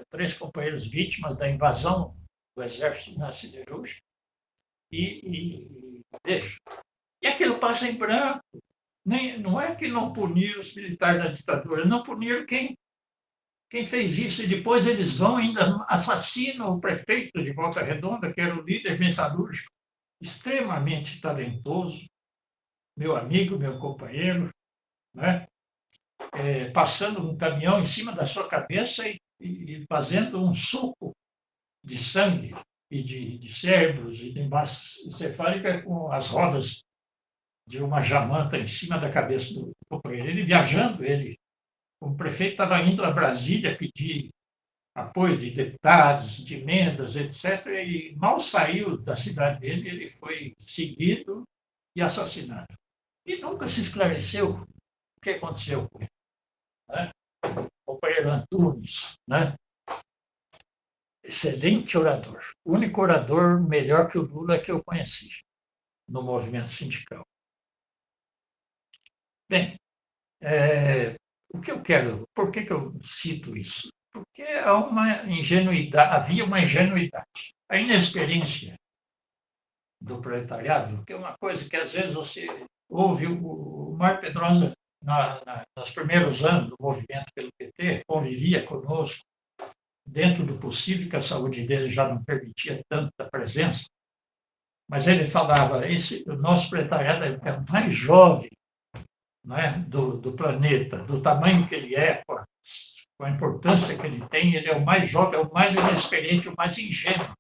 3 companheiros vítimas da invasão do Exército na siderúrgica. E Veja. E aquilo passa em branco. Não é que não puniram os militares da ditadura, não puniram quem fez isso. E depois eles vão ainda assassinam o prefeito de Volta Redonda, que era o líder metalúrgico, extremamente talentoso, meu amigo, meu companheiro, né? Passando um caminhão em cima da sua cabeça e fazendo um suco de sangue e de cérebros e de massa encefálica com as rodas de uma jamanta em cima da cabeça do companheiro. Ele viajando, como prefeito, estava indo a Brasília pedir apoio de deputados, de emendas, etc. E mal saiu da cidade dele, ele foi seguido e assassinado. E nunca se esclareceu o que aconteceu com ele. Né? O companheiro Antunes, né? Excelente orador. O único orador melhor que o Lula que eu conheci no movimento sindical. Bem, o que eu quero, por que eu cito isso? Porque havia uma ingenuidade. A inexperiência do proletariado, que é uma coisa que às vezes você ouve o Mário Pedrosa, nos primeiros anos do movimento pelo PT, convivia conosco, dentro do possível, que a saúde dele já não permitia tanta presença, mas ele falava, o nosso proletariado é o mais jovem, né, do planeta, do tamanho que ele é, com a importância que ele tem, ele é o mais jovem, é o mais inexperiente, o mais ingênuo.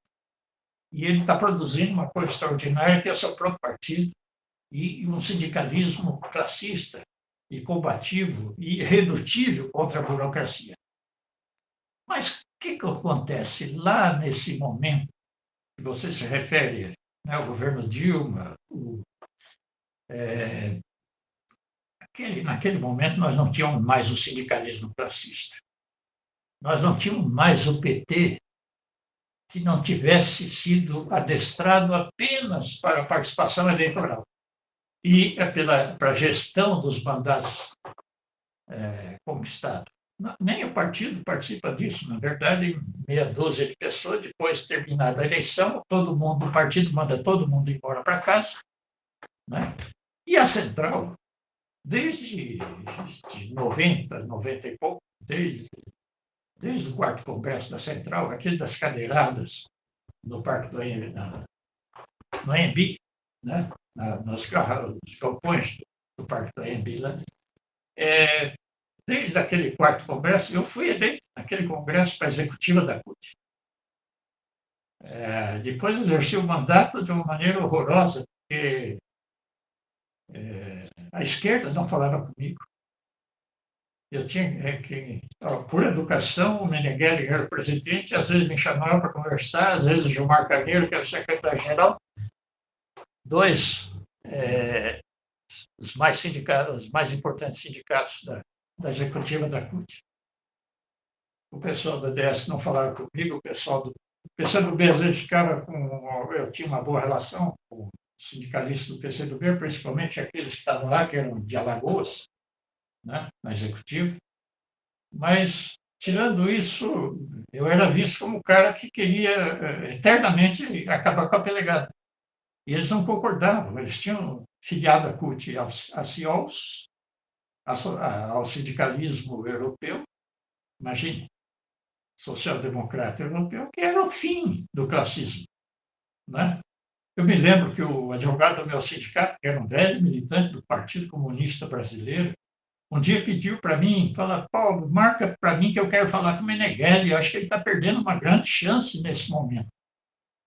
E ele está produzindo uma coisa extraordinária, que é o seu próprio partido, e um sindicalismo classista e combativo e redutível contra a burocracia. Mas o que acontece lá nesse momento que você se refere, né, o governo Dilma, naquele momento nós não tínhamos mais o sindicalismo classista. Nós não tínhamos mais o PT que não tivesse sido adestrado apenas para a participação eleitoral e para a gestão dos mandatos conquistados. Nem o partido participa disso, na verdade, meia dúzia de pessoas, depois de terminada a eleição, o partido manda todo mundo embora para casa, né? E a central, desde 90 e pouco, desde o quarto congresso da central, aquele das cadeiradas no Parque do Anhembi, no Anhembi, né? Nos galpões do Parque do Anhembi, né? Desde aquele quarto congresso, eu fui eleito naquele congresso para a executiva da CUT. Depois exerci o mandato de uma maneira horrorosa, porque a esquerda não falava comigo. Eu tinha que, por educação, o Meneghelli era o presidente, às vezes me chamava para conversar, às vezes o Gilmar Carneiro, que era o secretário-geral, os mais importantes sindicatos da executiva da CUT. O pessoal da DS não falava comigo, o pessoal do PCdoB às vezes ficava eu tinha uma boa relação com os sindicalistas do PCdoB, principalmente aqueles que estavam lá, que eram de Alagoas, né, na executiva. Mas, tirando isso, eu era visto como um cara que queria eternamente acabar com a pelegada. E eles não concordavam, eles tinham filiado a CUT a CIOLS, ao sindicalismo europeu, imagine, social-democrata europeu, que era o fim do classismo. Né? Eu me lembro que o advogado do meu sindicato, que era um velho militante do Partido Comunista Brasileiro, um dia pediu para mim, fala, Paulo, marca para mim que eu quero falar com o Meneghelli, eu acho que ele está perdendo uma grande chance nesse momento.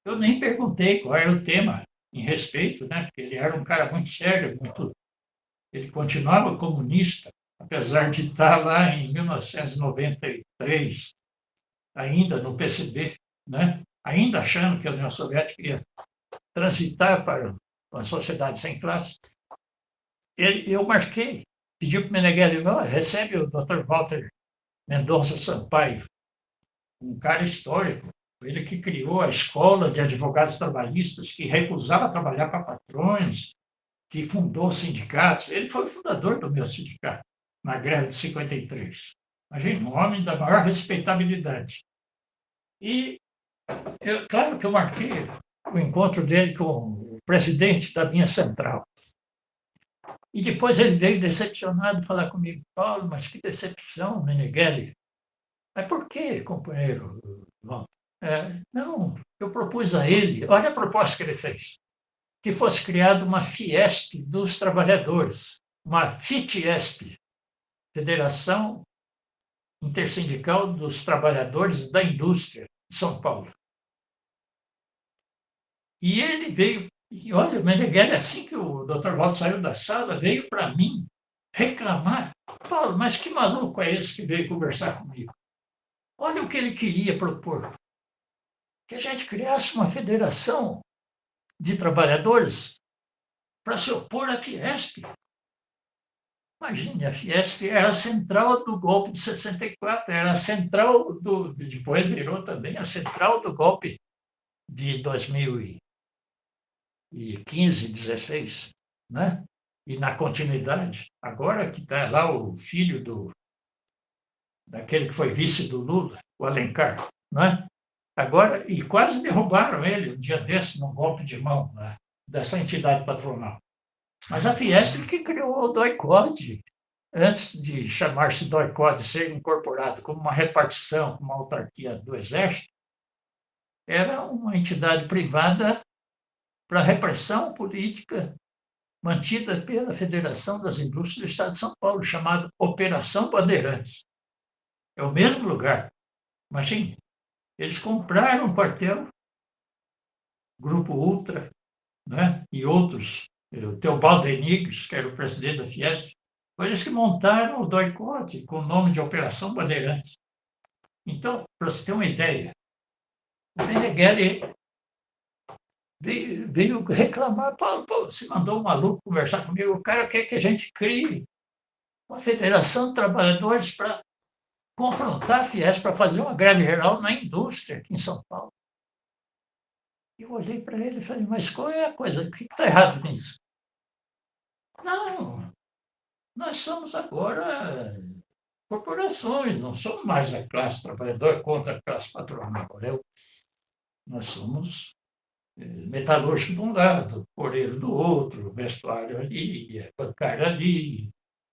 Eu nem perguntei qual era o tema, em respeito, né? Porque ele era um cara muito sério, ele continuava comunista, apesar de estar lá em 1993, ainda no PCB, né? Ainda achando que a União Soviética ia transitar para uma sociedade sem classe. Eu marquei, pedi para o Meneghelli, recebe o Dr. Walter Mendonça Sampaio, um cara histórico, ele que criou a escola de advogados trabalhistas, que recusava trabalhar para patrões, que fundou sindicatos. Ele foi o fundador do meu sindicato, na greve de 53. Imagina, um homem da maior respeitabilidade. E, claro que eu marquei, o encontro dele com o presidente da minha central. E depois ele veio decepcionado falar comigo: Paulo, mas que decepção, Meneghelli. Mas por quê, companheiro? Não, eu propus a ele, olha a proposta que ele fez, que fosse criada uma Fiesp dos trabalhadores, uma FITESP, Federação Intersindical dos Trabalhadores da Indústria de São Paulo. E ele veio, e olha, o Meneghelli, assim que o Dr. Walter saiu da sala, veio para mim reclamar: Paulo, mas que maluco é esse que veio conversar comigo? Olha o que ele queria propor, que a gente criasse uma federação de trabalhadores para se opor à Fiesp. Imagine, a Fiesp era a central do golpe de 64, era a central depois virou também a central do golpe de 2015, 16, né? E na continuidade, agora que está lá o filho daquele que foi vice do Lula, o Alencar, né? Agora, e quase derrubaram ele um dia desse num golpe de mão, né, dessa entidade patronal. Mas a Fiesp que criou o DOI-CODE, antes de chamar-se DOI-CODE, ser incorporado como uma repartição, uma autarquia do Exército, era uma entidade privada para repressão política mantida pela Federação das Indústrias do Estado de São Paulo, chamada Operação Bandeirantes. É o mesmo lugar. Imagine, eles compraram um quartel, Grupo Ultra, né, e outros, o Teobaldo Henriques, que era o presidente da Fiesp, foi eles que montaram o DOI-CODE com o nome de Operação Bandeirantes. Então, para você ter uma ideia, o Meneghelli veio reclamar: Paulo, você mandou um maluco conversar comigo, o cara quer que a gente crie uma federação de trabalhadores para confrontar a Fiesp, para fazer uma greve geral na indústria aqui em São Paulo. Eu olhei para ele e falei: mas qual é a coisa? O que está errado nisso? Não, nós somos agora corporações, não somos mais a classe trabalhadora contra a classe patronal. Nós somos metalúrgico de um lado, poureiro do outro, vestuário ali, bancário ali,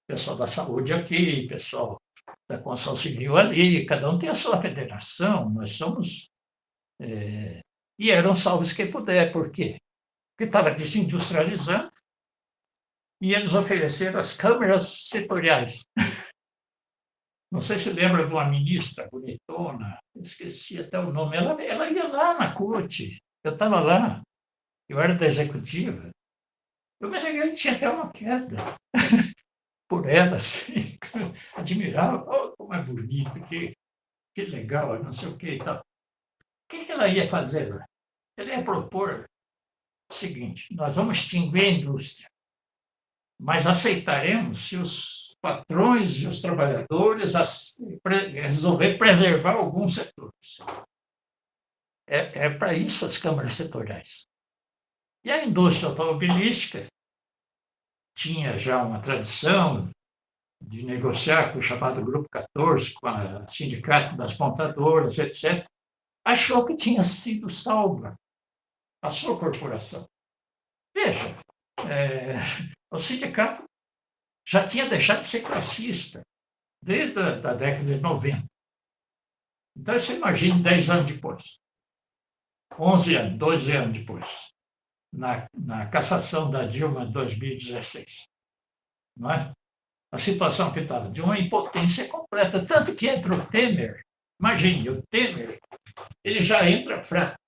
pessoal da saúde aqui, pessoal da construção civil ali, cada um tem a sua federação, nós somos... E eram salvos quem puder, por quê? Porque estava desindustrializando e eles ofereceram as câmaras setoriais. Não sei se lembra de uma ministra bonitona, eu esqueci até o nome, ela ia lá na CUT, eu estava lá, eu era da executiva, o Meneghelli tinha até uma queda por ela, assim, admirava: oh, como é bonito, que legal, não sei o que e tal. O que ela ia fazer lá? Ela ia propor o seguinte: nós vamos extinguir a indústria, mas aceitaremos se os patrões e os trabalhadores resolver preservar alguns setores. É para isso as câmaras setoriais. E a indústria automobilística tinha já uma tradição de negociar com o chamado Grupo 14, com o Sindicato das Montadoras, etc., achou que tinha sido salva a sua corporação. Veja, o sindicato já tinha deixado de ser classista desde a década de 90. Então, você imagina 10 anos depois, 11 anos, 12 anos depois, na cassação da Dilma em 2016. Não é? A situação que estava de uma impotência completa, tanto que entra o Temer. Imagine, o Temer, ele já entra fraco.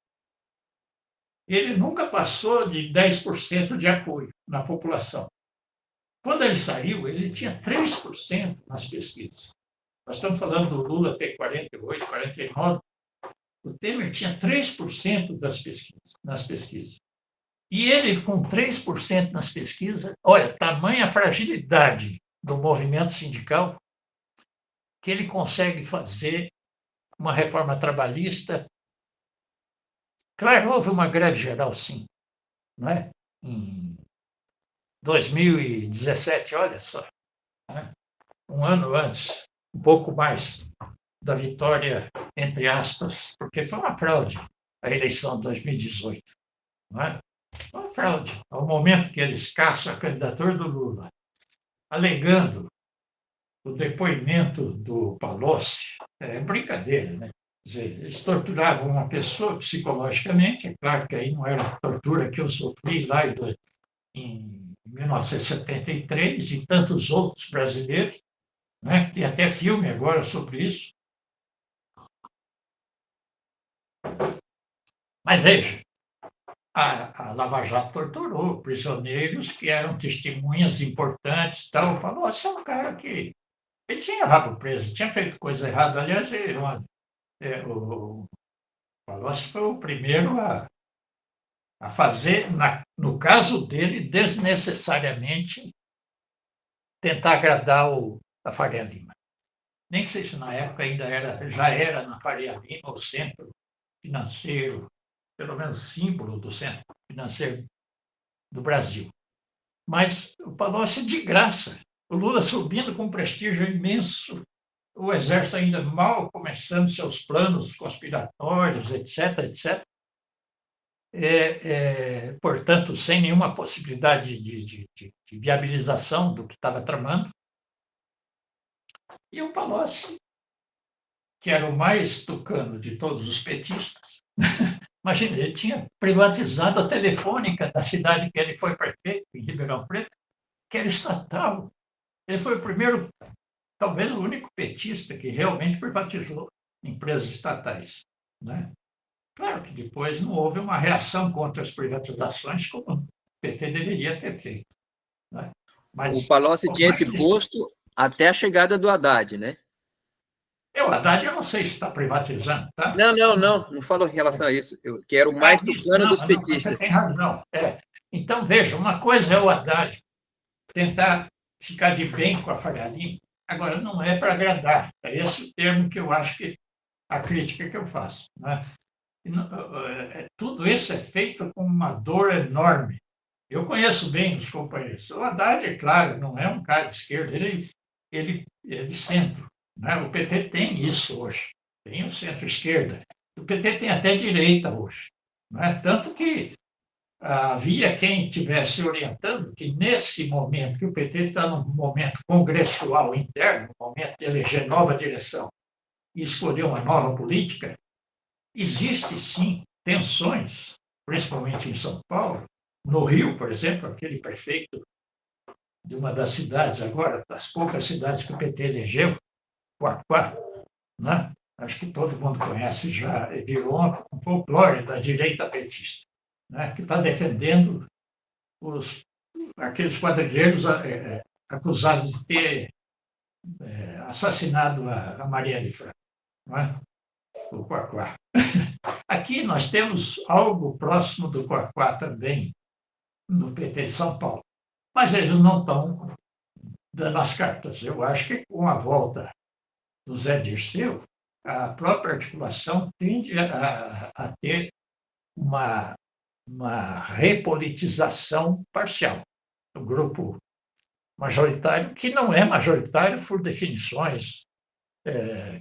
Ele nunca passou de 10% de apoio na população. Quando ele saiu, ele tinha 3% nas pesquisas. Nós estamos falando do Lula ter 48, 49. O Temer tinha 3% nas pesquisas. E ele, com 3% nas pesquisas, olha, tamanha fragilidade do movimento sindical, que ele consegue fazer uma reforma trabalhista. Claro, houve uma greve geral, sim, não é? Em 2017, olha só, né? Um ano antes, um pouco mais da vitória, entre aspas, porque foi uma fraude a eleição de 2018. não é? Uma fraude. Ao momento que eles caçam a candidatura do Lula, alegando o depoimento do Palocci, é brincadeira, né? Quer dizer, eles torturavam uma pessoa psicologicamente, é claro que aí não era a tortura que eu sofri lá em 1973 e tantos outros brasileiros, né? Tem até filme agora sobre isso. Mas veja, a Lava Jato torturou prisioneiros que eram testemunhas importantes. Tal. O Palocci é um cara que ele tinha rabo preso, tinha feito coisa errada. Aliás, o Palocci foi o primeiro a fazer, no caso dele, desnecessariamente tentar agradar a Faria Lima. Nem sei se na época já era na Faria Lima o centro financeiro, pelo menos símbolo do centro financeiro do Brasil. Mas o Palocci de graça. O Lula subindo com um prestígio imenso, o Exército ainda mal começando seus planos conspiratórios, etc., etc. Portanto, sem nenhuma possibilidade de viabilização do que estava tramando. E o Palocci, que era o mais tucano de todos os petistas, imagina, ele tinha privatizado a telefônica da cidade que ele foi prefeito, em Ribeirão Preto, que era estatal. Ele foi o primeiro, talvez o único petista que realmente privatizou empresas estatais, né? Claro que depois não houve uma reação contra as privatizações como o PT deveria ter feito, né? O Palocci tinha esse posto até a chegada do Haddad, né? O Haddad, eu não sei se está privatizando, tá? Não falo em relação a isso. Eu quero o mais tucano dos petistas. Você tem razão. Então, veja, uma coisa é o Haddad tentar ficar de bem com a Faria Lima, agora não é para agradar. É esse o termo que eu acho que a crítica que eu faço, né? Tudo isso é feito com uma dor enorme. Eu conheço bem os companheiros. O Haddad, é claro, não é um cara de esquerda, ele é de centro, né? O PT tem isso hoje, tem o centro-esquerda. O PT tem até direita hoje, né? Tanto que havia quem estivesse orientando que, nesse momento, que o PT está num momento congressual interno, no momento de eleger nova direção e escolher uma nova política, existe, sim, tensões, principalmente em São Paulo. No Rio, por exemplo, aquele prefeito de uma das cidades agora, das poucas cidades que o PT elegeu, Coaquá, né? Acho que todo mundo conhece já, virou um folclore da direita petista, né? Que está defendendo aqueles quadrilheiros acusados de ter assassinado a Marielle Franco, não é? O Coaquá. Aqui nós temos algo próximo do Coaquá também, no PT de São Paulo. Mas eles não estão dando as cartas. Eu acho que com a volta do Zé Dirceu, a própria articulação tende a ter uma repolitização parcial. O grupo majoritário, que não é majoritário por definições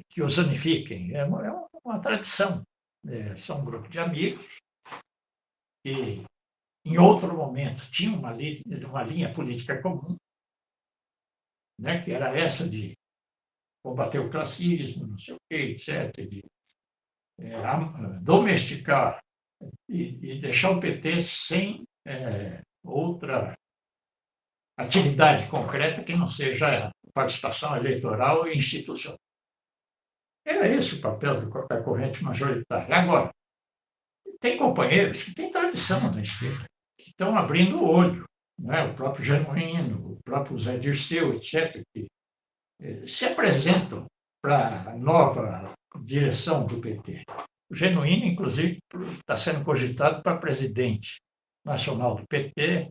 que os unifiquem, é uma tradição. São um grupo de amigos que, em outro momento, tinham uma linha política comum, né, que era essa de combater o classismo, não sei o quê, etc., de domesticar e deixar o PT sem outra atividade concreta que não seja a participação eleitoral e institucional. Era esse o papel da corrente majoritária. Agora, tem companheiros que têm tradição na esquerda, que estão abrindo o olho, né? O próprio Genuíno, o próprio Zé Dirceu, etc., que se apresentam para a nova direção do PT. O Genuíno, inclusive, está sendo cogitado para presidente nacional do PT,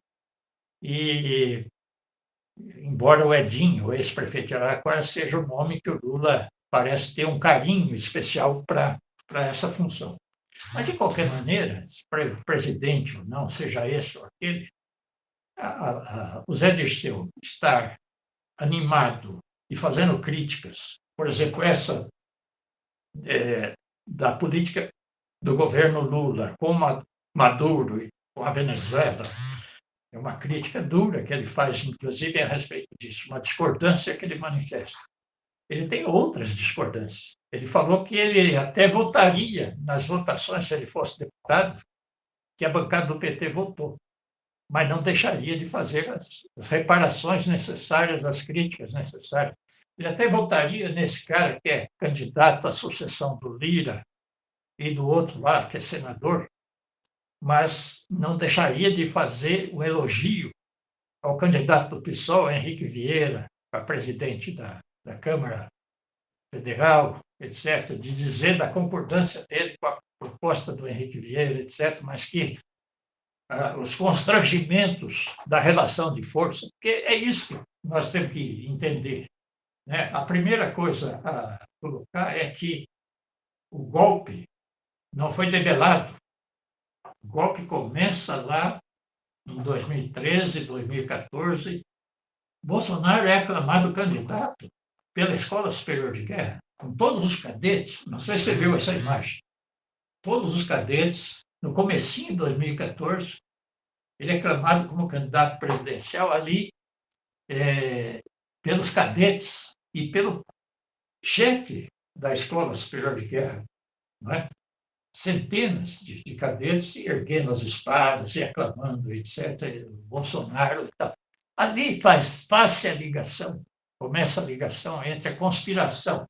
e embora o Edinho, o ex-prefeito de Araraquara, seja o nome que o Lula parece ter um carinho especial para essa função. Mas, de qualquer maneira, presidente ou não, seja esse ou aquele, o Zé Dirceu estar animado e fazendo críticas, por exemplo, essa da política do governo Lula com Maduro e com a Venezuela. É uma crítica dura que ele faz, inclusive, a respeito disso, uma discordância que ele manifesta. Ele tem outras discordâncias. Ele falou que ele até votaria nas votações, se ele fosse deputado, que a bancada do PT votou, mas não deixaria de fazer as reparações necessárias, as críticas necessárias. Ele até votaria nesse cara que é candidato à sucessão do Lira e do outro lá, que é senador, mas não deixaria de fazer o elogio ao candidato do PSOL, Henrique Vieira, para presidente da Câmara Federal, etc., de dizer da concordância dele com a proposta do Henrique Vieira, etc., mas que os constrangimentos da relação de força, porque é isso que nós temos que entender. Né? A primeira coisa a colocar é que o golpe não foi debelado. O golpe começa lá em 2013, 2014. Bolsonaro é aclamado candidato pela Escola Superior de Guerra, com todos os cadetes. Não sei se você viu essa imagem. Todos os cadetes, no comecinho de 2014, ele é aclamado como candidato presidencial ali pelos cadetes e pelo chefe da Escola Superior de Guerra. Não é? Centenas de cadetes erguendo as espadas e aclamando, etc., Bolsonaro e tal. Ali faz-se a ligação, começa a ligação entre a conspiração,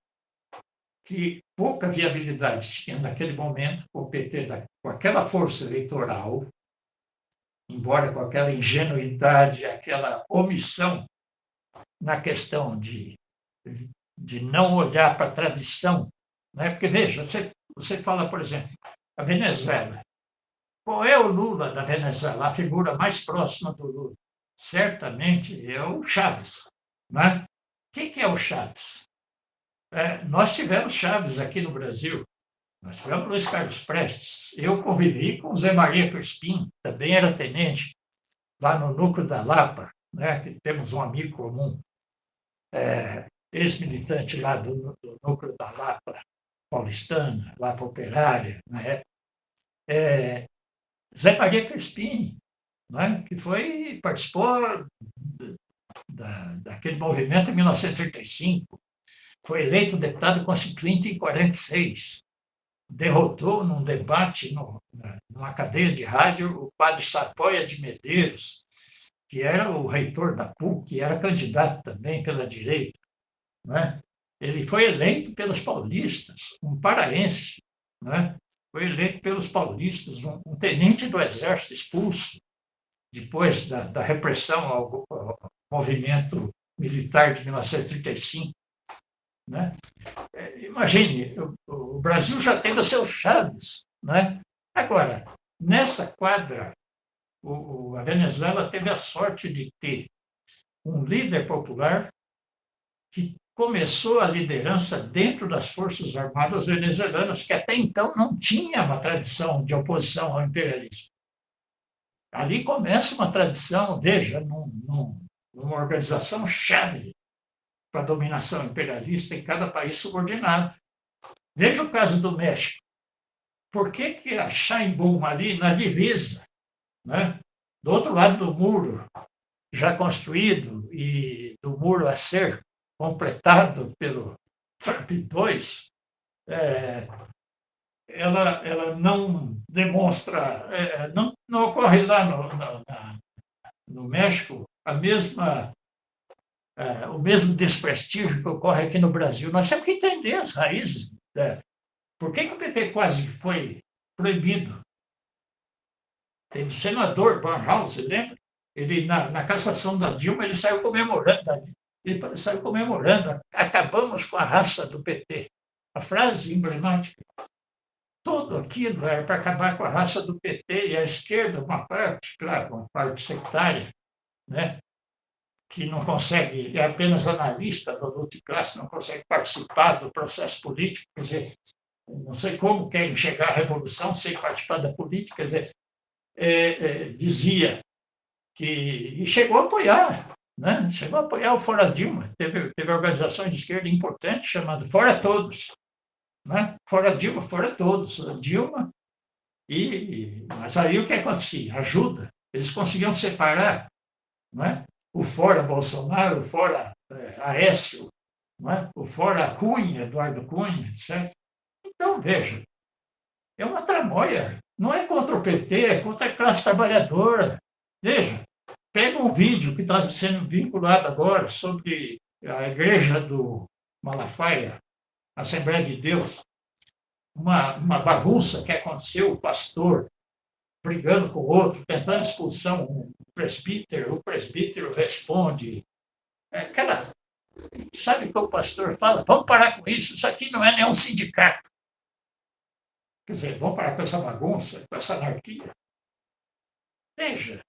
que pouca viabilidade tinha naquele momento, o PT, com aquela força eleitoral, embora com aquela ingenuidade, aquela omissão na questão de não olhar para a tradição. Né? Porque, veja, você fala, por exemplo, a Venezuela. Qual é o Lula da Venezuela? A figura mais próxima do Lula? Certamente é o Chaves. Né? O que é o Chaves? Nós tivemos Chaves aqui no Brasil. Nós tivemos Luiz Carlos Prestes. Eu convivi com Zé Maria Crispim, também era tenente, lá no Núcleo da Lapa, né? Que temos um amigo comum, ex-militante lá do Núcleo da Lapa, paulistana, Lapa Operária, né? Zé Maria Crispim, né? Que participou daquele movimento em 1935, foi eleito deputado constituinte em 46, derrotou num debate numa cadeia de rádio o padre Sapoia de Medeiros, que era o reitor da PUC, que era candidato também pela direita. Né? Ele foi eleito pelos paulistas, um paraense, né? Foi eleito pelos paulistas, um tenente do Exército expulso depois da repressão ao movimento militar de 1935. Né? Imagine, o Brasil já teve os seus Chaves. Né? Agora, nessa quadra, a Venezuela teve a sorte de ter um líder popular que começou a liderança dentro das Forças Armadas venezuelanas, que até então não tinha uma tradição de oposição ao imperialismo. Ali começa uma tradição, veja, numa organização-chave para a dominação imperialista em cada país subordinado. Veja o caso do México. Por que a Sheinbaum ali na divisa, né, do outro lado do muro, já construído, e do muro a ser completado pelo Trump II, ela não demonstra, não ocorre lá no México o mesmo desprestígio que ocorre aqui no Brasil. Nós temos que entender as raízes. Por que o PT quase foi proibido? Teve o senador Barnhouse, lembra? Ele, na cassação da Dilma, ele saiu comemorando. Acabamos com a raça do PT. A frase emblemática. Tudo aquilo era para acabar com a raça do PT, e a esquerda, uma parte, claro, uma parte sectária, né? Que não consegue, é apenas analista da luta de classe, não consegue participar do processo político, quer dizer, não sei como quer enxergar a revolução sem participar da política, quer dizer, dizia que, e chegou a apoiar, né? Chegou a apoiar o Fora Dilma, teve organizações de esquerda importantes chamadas Fora Todos, né? Fora Dilma, fora todos. A Dilma Mas aí o que acontecia? Ajuda. Eles conseguiam separar, não é? O fora Bolsonaro, o fora Aécio, não é? O fora Cunha, Eduardo Cunha, etc. Então, veja, é uma tramóia. Não é contra o PT, é contra a classe trabalhadora. Veja, pega um vídeo que está sendo vinculado agora sobre a igreja do Malafaia, Assembleia de Deus, uma bagunça que aconteceu, o pastor brigando com o outro, tentando expulsar um presbítero, o presbítero responde. Cara, sabe o que o pastor fala? Vamos parar com isso aqui não é nenhum sindicato. Quer dizer, vamos parar com essa bagunça, com essa anarquia. Veja,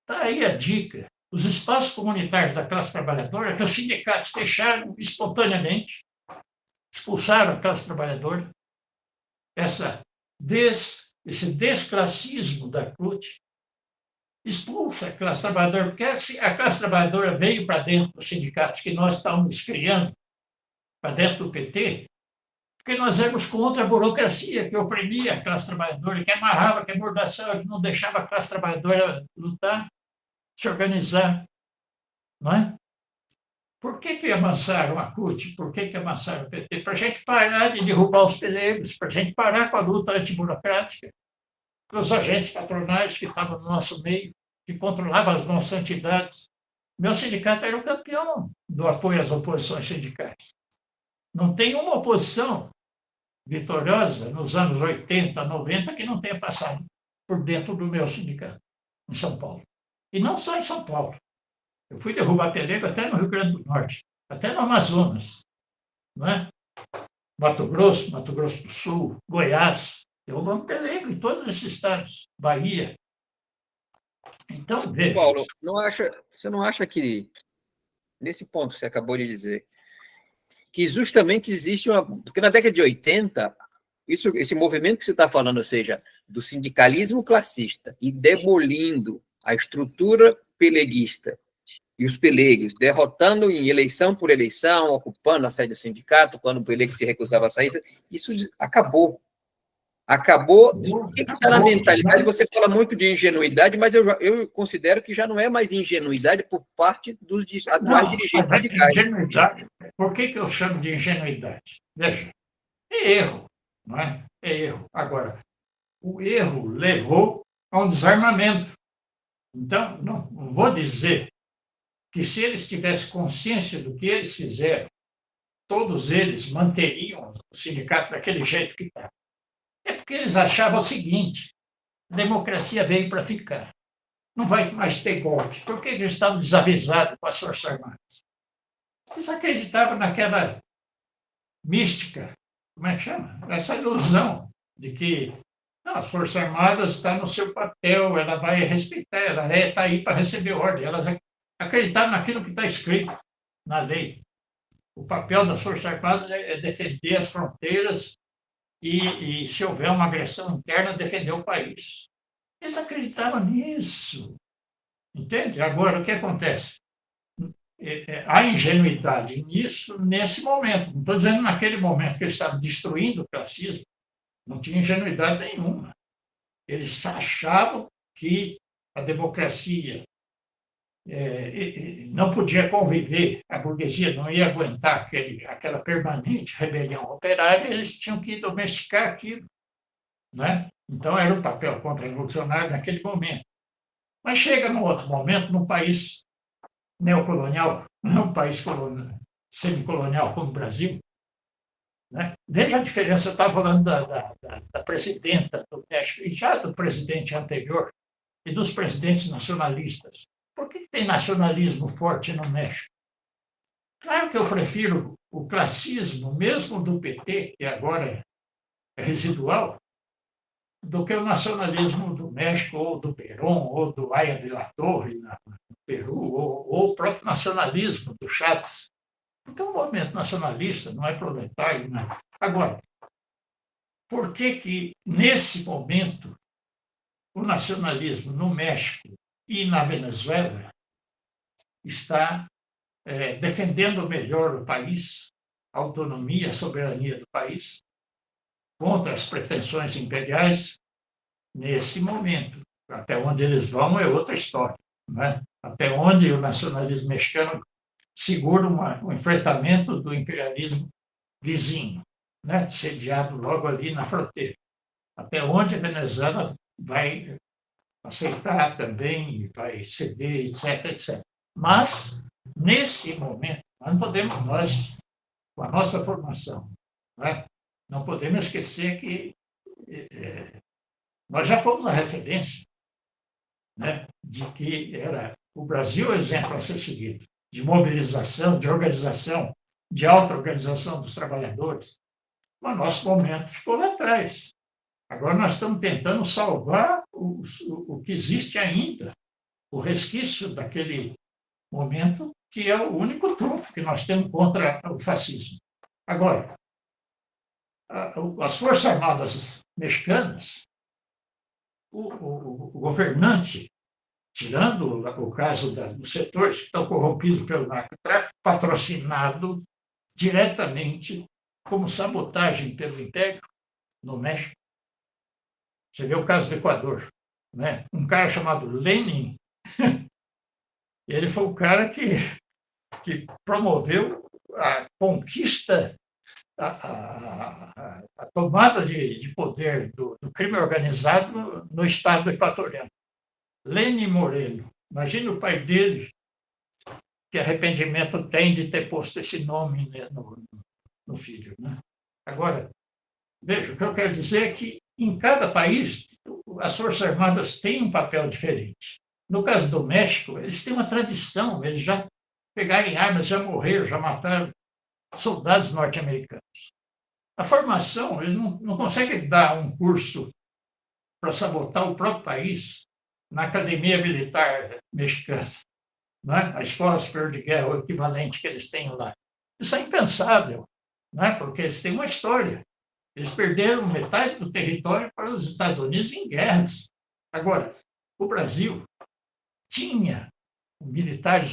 está aí a dica. Os espaços comunitários da classe trabalhadora, que os sindicatos fecharam espontaneamente, expulsaram a classe trabalhadora, esse desclassismo da CUT, expulsa a classe trabalhadora, porque a classe trabalhadora veio para dentro dos sindicatos que nós estamos criando, para dentro do PT, porque nós éramos contra a burocracia que oprimia a classe trabalhadora, que amarrava, que amordaçava, que não deixava a classe trabalhadora lutar, se organizar. Não é? Por que amassaram a CUT? Por que amassaram o PT? Para a gente parar de derrubar os pelegos, para a gente parar com a luta antiburocrática, com os agentes patronais que estavam no nosso meio, que controlavam as nossas entidades. Meu sindicato era o campeão do apoio às oposições sindicais. Não tem uma oposição vitoriosa nos anos 80, 90 que não tenha passado por dentro do meu sindicato, em São Paulo. E não só em São Paulo. Eu fui derrubar pelego até no Rio Grande do Norte, até no Amazonas, não é? Mato Grosso do Sul, Goiás, derrubamos pelego em todos esses estados, Bahia. Então, veja. Paulo, você não acha que, nesse ponto que você acabou de dizer, que justamente existe uma. Porque na década de 80, esse movimento que você está falando, ou seja, do sindicalismo classista e demolindo a estrutura peleguista e os pelegos, derrotando em eleição por eleição, ocupando a sede do sindicato, quando o pelego se recusava a sair, isso acabou. Acabou. E o que está na mentalidade? Você fala muito de ingenuidade, mas eu considero que já não é mais ingenuidade por parte dos atuais dirigentes sindicais. Ingenuidade. Por que eu chamo de ingenuidade? Veja, é erro, não é? É erro. Agora, o erro levou a um desarmamento. Então, não vou dizer que se eles tivessem consciência do que eles fizeram, todos eles manteriam o sindicato daquele jeito que está. É porque eles achavam o seguinte: a democracia veio para ficar. Não vai mais ter golpe. Por que eles estavam desavisados com as Forças Armadas? Eles acreditavam naquela mística, como é que chama? Essa ilusão de que não, as Forças Armadas estão no seu papel, ela vai respeitar, ela está aí para receber ordem. Elas acreditavam naquilo que está escrito na lei. O papel das Forças Armadas é defender as fronteiras e, se houver uma agressão interna, defender o país. Eles acreditavam nisso. Entende? Agora, o que acontece? Há ingenuidade nisso nesse momento. Não estou dizendo naquele momento que eles estavam destruindo o classismo. Não tinha ingenuidade nenhuma. Eles achavam que a democracia não podia conviver, a burguesia não ia aguentar aquela permanente rebelião operária, eles tinham que domesticar aquilo. Né? Então, era o papel contra-revolucionário naquele momento. Mas chega num outro momento, num país neocolonial, não um país semicolonial como o Brasil. Né? Veja a diferença, eu estava falando da presidenta do México e já do presidente anterior e dos presidentes nacionalistas. Por que tem nacionalismo forte no México? Claro que eu prefiro o classismo, mesmo do PT, que agora é residual, do que o nacionalismo do México, ou do Perón, ou do Aya de la Torre, no Peru, ou o próprio nacionalismo do Chávez. Porque o movimento nacionalista não é proletário. Não é? Agora, por que nesse momento, o nacionalismo no México e na Venezuela está defendendo melhor o país, a autonomia, a soberania do país, contra as pretensões imperiais, nesse momento. Até onde eles vão é outra história, né? Até onde o nacionalismo mexicano segura um enfrentamento do imperialismo vizinho, né? Sediado logo ali na fronteira. Até onde a Venezuela vai aceitar também, vai ceder, etc, etc. Mas, nesse momento, nós não podemos, nós, com a nossa formação, né? Não podemos esquecer que nós já fomos a referência, né, de que era o Brasil o exemplo a ser seguido, de mobilização, de organização, de auto-organização dos trabalhadores. Mas nosso momento ficou lá atrás. Agora nós estamos tentando salvar o que existe ainda, o resquício daquele momento, que é o único trunfo que nós temos contra o fascismo. Agora, as Forças Armadas mexicanas, o governante, tirando o caso dos setores que estão corrompidos pelo narcotráfico, patrocinado diretamente como sabotagem pelo Império no México. Você vê o caso do Equador, né? Um cara chamado Lenin, ele foi o cara que promoveu a conquista, a tomada de poder do crime organizado no estado equatoriano. Lenin Moreno. Imagina o pai dele, que arrependimento tem de ter posto esse nome, né, no filho. Né? Agora, veja, o que eu quero dizer é que em cada país as Forças Armadas têm um papel diferente. No caso do México, eles têm uma tradição, eles já pegaram armas, já morreram, já mataram soldados norte-americanos. A formação, eles não conseguem dar um curso para sabotar o próprio país na Academia Militar Mexicana, né? A Escola Superior de Guerra, o equivalente que eles têm lá. Isso é impensável, né? Porque eles têm uma história. Eles perderam metade do território para os Estados Unidos em guerras. Agora, o Brasil tinha militares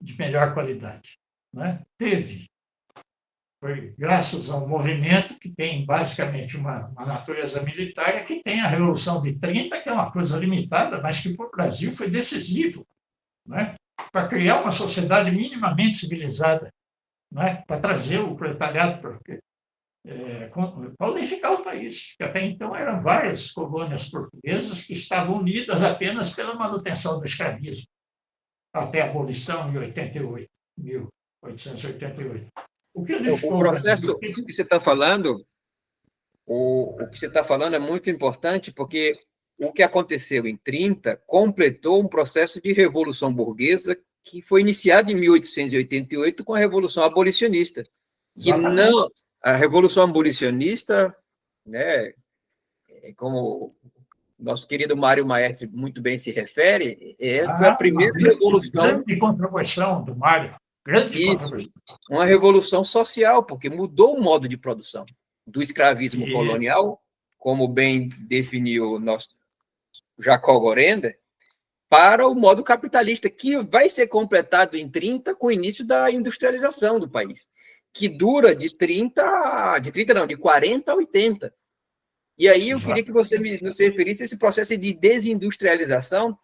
de melhor qualidade, né? Teve. Foi graças a um movimento que tem basicamente uma natureza militar, que tem a Revolução de 30, que é uma coisa limitada, mas que para o Brasil foi decisivo, né? Para criar uma sociedade minimamente civilizada, né? Para trazer o proletariado para unificar o país, que até então eram várias colônias portuguesas que estavam unidas apenas pela manutenção do escravismo, até a abolição em 88, 1888. O que O processo que você está falando, o que você está falando é muito importante, porque o que aconteceu em 30 completou um processo de revolução burguesa que foi iniciado em 1888 com a Revolução Abolicionista. Que não, a Revolução Abolicionista, né, como nosso querido Mário Maestri muito bem se refere, foi a primeira revolução. Grande contribuição do Mário. Uma revolução social, porque mudou o modo de produção do escravismo colonial, como bem definiu nosso Jacob Gorender, para o modo capitalista, que vai ser completado em 30 com o início da industrialização do país, que dura de 40 a 80. E aí eu queria que você nos referisse a esse processo de desindustrialização,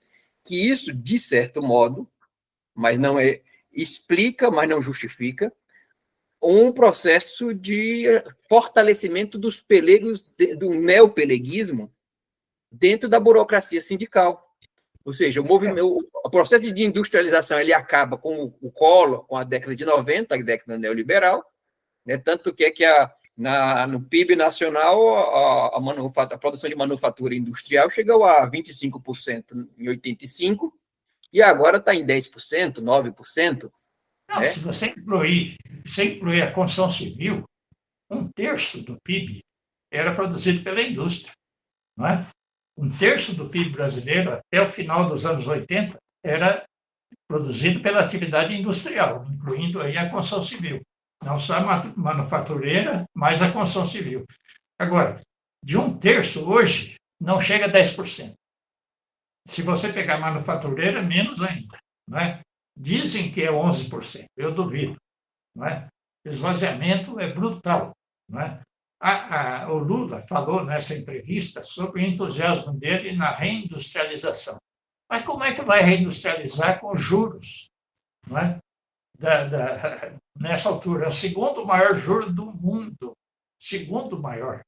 que isso, de certo modo, mas não explica, mas não justifica, um processo de fortalecimento dos pelegos, do neopeleguismo, dentro da burocracia sindical. Ou seja, o processo de industrialização ele acaba com o Collor, com a década de 90, a década neoliberal, né? Tanto que no PIB nacional, a produção de manufatura industrial chegou a 25% em 85%, e agora está em 10%, 9%. Não, né? Se você incluir a construção civil, 1/3 do PIB era produzido pela indústria. Não é? 1/3 do PIB brasileiro, até o final dos anos 80, era produzido pela atividade industrial, incluindo aí a construção civil. Não só a manufatureira, mas a construção civil. Agora, de 1/3 hoje, não chega a 10%. Se você pegar a manufatureira, menos ainda. Não é? Dizem que é 11%, eu duvido. Não é? O esvaziamento é brutal. Não é? O Lula falou nessa entrevista sobre o entusiasmo dele na reindustrialização. Mas como é que vai reindustrializar com juros? Não é? Nessa altura, é o segundo maior juro do mundo. Segundo maior.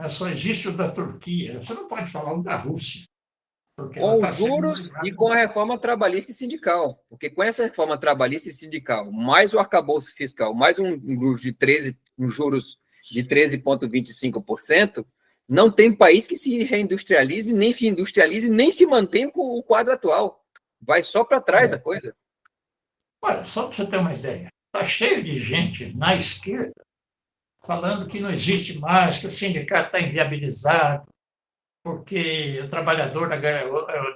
Só existe o da Turquia. Você não pode falar o da Rússia. Porque ela Com está os sendo. juros e com a reforma trabalhista e sindical. Porque com essa reforma trabalhista e sindical, mais o arcabouço fiscal, mais um juros de 13,25%, não tem país que se reindustrialize, nem se industrialize, nem se mantenha com o quadro atual. Vai só para trás a coisa. Olha, só para você ter uma ideia, está cheio de gente na esquerda falando que não existe mais, que o sindicato está inviabilizado, porque o trabalhador é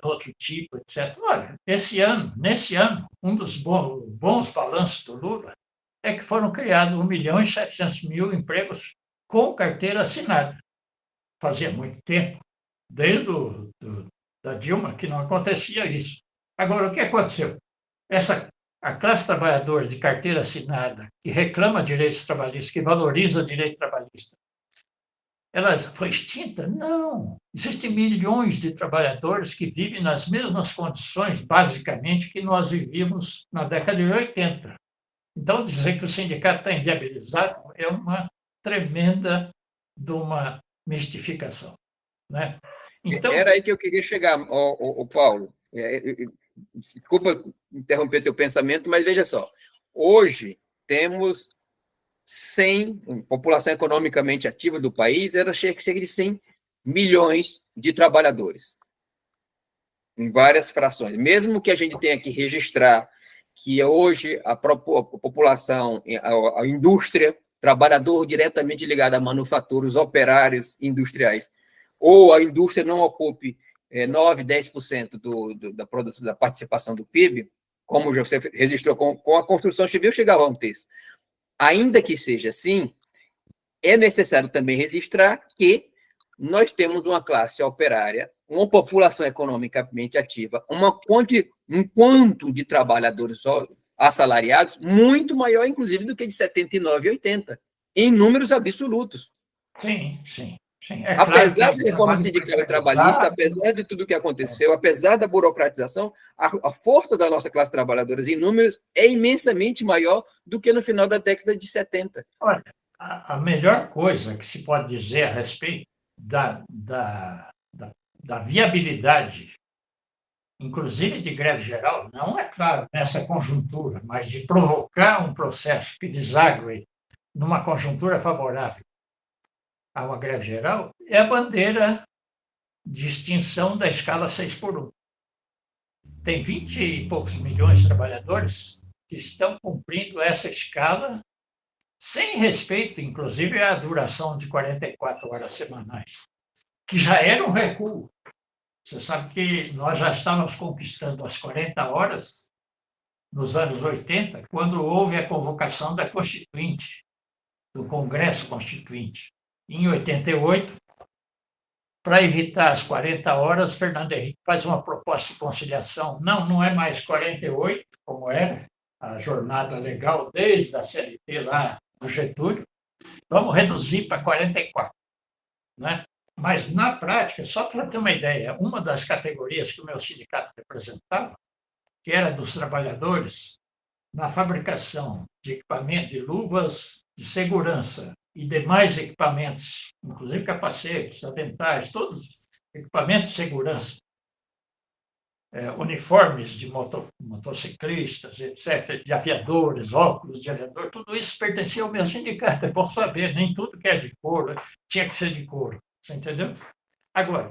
do outro tipo, etc. Olha, nesse ano, um dos bons balanços do Lula é que foram criados 1.700.000 empregos com carteira assinada. Fazia muito tempo, desde da Dilma, que não acontecia isso. Agora, o que aconteceu? A classe trabalhadora de carteira assinada, que reclama direitos trabalhistas, que valoriza o direito trabalhista, ela foi extinta? Não. Existem milhões de trabalhadores que vivem nas mesmas condições, basicamente, que nós vivíamos na década de 80. Então, dizer que o sindicato está inviabilizado é uma tremenda de uma mistificação. Né? Então, era aí que eu queria chegar, Paulo. Desculpa interromper teu pensamento, mas veja só. Hoje temos 100, população economicamente ativa do país era cerca de 100 milhões de trabalhadores, em várias frações. Mesmo que a gente tenha que registrar que hoje a população, a indústria, trabalhador diretamente ligado a manufaturas, operários industriais, ou a indústria não ocupe 9%, 10% da participação do PIB, como você registrou com a construção civil, chegava a um terço. Ainda que seja assim, é necessário também registrar que nós temos uma classe operária, uma população economicamente ativa, um quanto de trabalhadores assalariados muito maior, inclusive, do que de 79 e 80, em números absolutos. Sim, sim. Sim, apesar da reforma sindical e trabalhista, apesar de tudo que aconteceu, apesar da burocratização, a força da nossa classe trabalhadora em números é imensamente maior do que no final da década de 70. Olha, a melhor coisa que se pode dizer a respeito da viabilidade, inclusive de greve geral, não é claro nessa conjuntura, mas de provocar um processo que desague numa conjuntura favorável a uma greve geral, é a bandeira de extinção da escala 6x1. Tem 20 e poucos milhões de trabalhadores que estão cumprindo essa escala sem respeito, inclusive, à duração de 44 horas semanais, que já era um recuo. Você sabe que nós já estávamos conquistando as 40 horas nos anos 80, quando houve a convocação da Constituinte, do Congresso Constituinte. Em 88, para evitar as 40 horas, Fernando Henrique faz uma proposta de conciliação. Não é mais 48, como era a jornada legal desde a CLT lá do Getúlio, vamos reduzir para 44. Né? Mas, na prática, só para ter uma ideia, uma das categorias que o meu sindicato representava, que era dos trabalhadores, na fabricação de equipamentos, de luvas de segurança e demais equipamentos, inclusive capacetes, aventais, todos equipamentos de segurança, uniformes de motociclistas, etc., de aviadores, óculos de aviador, tudo isso pertencia ao meu sindicato, é bom saber, nem tudo que é de couro tinha que ser de couro, você entendeu? Agora,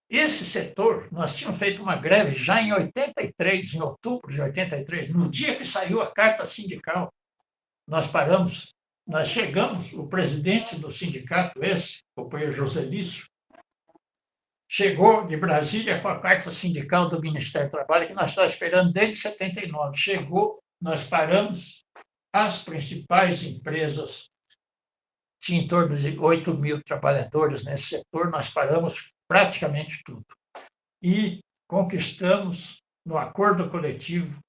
esse setor, nós tínhamos feito uma greve já em 83, em outubro de 83, no dia que saiu a carta sindical, nós paramos, nós chegamos, o presidente do sindicato, esse, o companheiro Joselício, chegou de Brasília com a carta sindical do Ministério do Trabalho, que nós estávamos esperando desde 79. Chegou, nós paramos, as principais empresas, tinha em torno de 8 mil trabalhadores nesse setor, nós paramos praticamente tudo. E conquistamos, no acordo coletivo,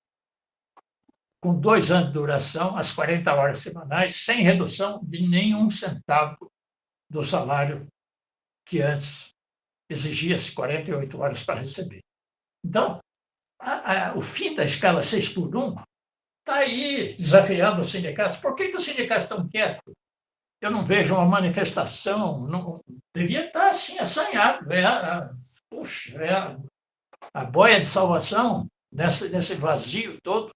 com 2 anos de duração, as 40 horas semanais, sem redução de nenhum centavo do salário que antes exigia-se 48 horas para receber. Então, o fim da escala 6x1 está aí desafiando os sindicatos. Por que os sindicatos estão quietos? Eu não vejo uma manifestação, não, devia estar assim, assanhado. Puxa, a boia de salvação nesse vazio todo.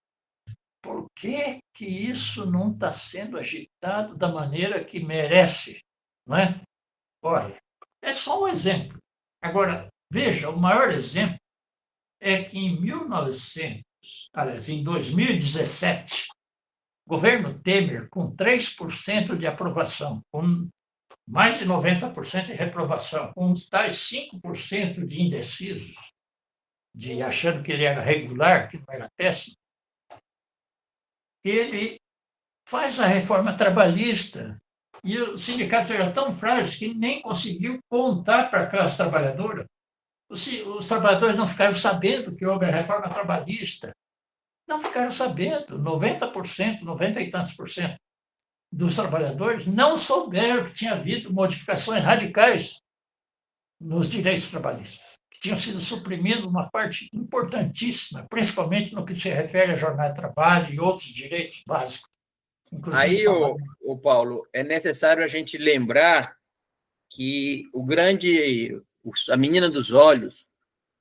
Por que isso não está sendo agitado da maneira que merece? Não é? Olha, é só um exemplo. Agora, veja, o maior exemplo é que em 2017, o governo Temer, com 3% de aprovação, com mais de 90% de reprovação, com os tais 5% de indecisos, achando que ele era regular, que não era péssimo, ele faz a reforma trabalhista. E os sindicatos eram tão frágeis que nem conseguiu contar para a classe trabalhadora. Os trabalhadores não ficaram sabendo que houve a reforma trabalhista. Não ficaram sabendo. 90%, 90 e tantos por cento dos trabalhadores não souberam que tinha havido modificações radicais nos direitos trabalhistas, que tinham sido suprimidos uma parte importantíssima, principalmente no que se refere à jornada de trabalho e outros direitos básicos. Aí, o Paulo, é necessário a gente lembrar que a menina dos olhos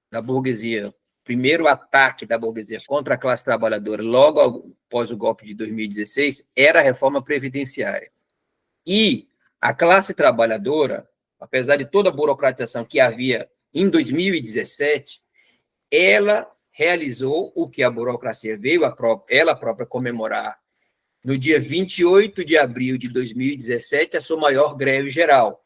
da burguesia, primeiro ataque da burguesia contra a classe trabalhadora, logo após o golpe de 2016, era a reforma previdenciária. E a classe trabalhadora, apesar de toda a burocratização que havia em 2017, ela realizou o que a burocracia veio ela própria comemorar no dia 28 de abril de 2017, a sua maior greve geral.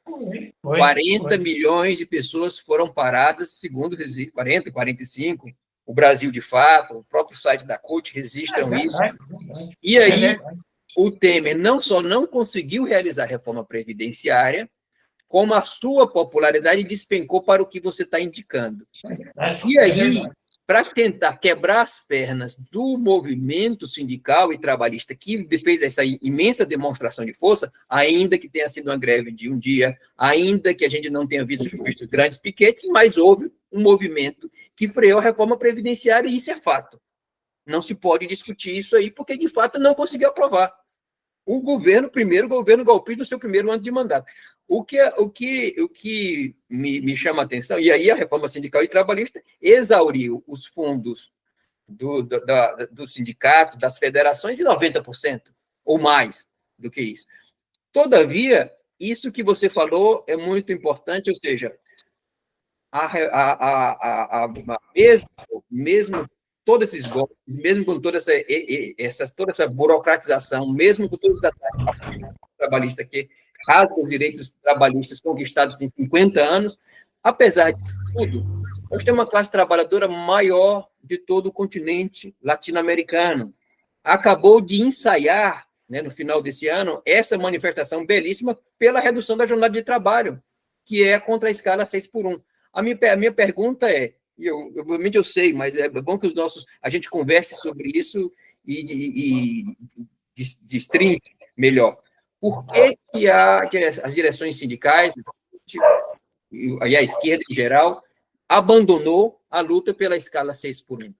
40 milhões de pessoas foram paradas, segundo 40, 45, o Brasil de Fato, o próprio site da CUT registram isso. E aí, o Temer não só não conseguiu realizar a reforma previdenciária, como a sua popularidade despencou para o que você está indicando. E aí, para tentar quebrar as pernas do movimento sindical e trabalhista que fez essa imensa demonstração de força, ainda que tenha sido uma greve de um dia, ainda que a gente não tenha visto grandes piquetes, mas houve um movimento que freou a reforma previdenciária, e isso é fato. Não se pode discutir isso aí, porque, de fato, não conseguiu aprovar. Primeiro governo golpista no seu primeiro ano de mandato. O que me chama a atenção, e aí a reforma sindical e trabalhista exauriu os fundos dos sindicatos, das federações, em 90%, ou mais do que isso. Todavia, isso que você falou é muito importante, ou seja, mesmo todos esses golpes, mesmo com toda essa burocratização, mesmo com todos os ataques trabalhistas que rasgam os direitos trabalhistas conquistados em 50 anos, apesar de tudo, nós temos uma classe trabalhadora maior de todo o continente latino-americano. Acabou de ensaiar, né, no final desse ano, essa manifestação belíssima pela redução da jornada de trabalho, que é contra a escala 6x1. A minha pergunta é, obviamente eu sei, mas é bom que a gente converse sobre isso e destrinche melhor. Por que as direções sindicais e a esquerda em geral abandonou a luta pela escala 6x1?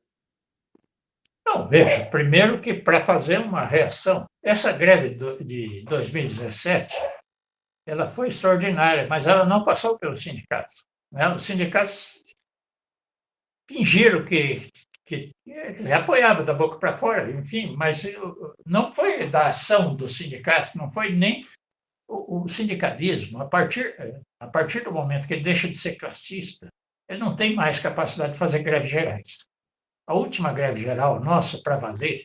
Não, veja, primeiro que para fazer uma reação, essa greve de 2017, ela foi extraordinária, mas ela não passou pelos sindicatos. Né? Os sindicatos fingiram que apoiavam da boca para fora, enfim, mas não foi da ação dos sindicatos, não foi nem o sindicalismo. A partir do momento que ele deixa de ser classista, ele não tem mais capacidade de fazer greves gerais. A última greve geral nossa, para valer,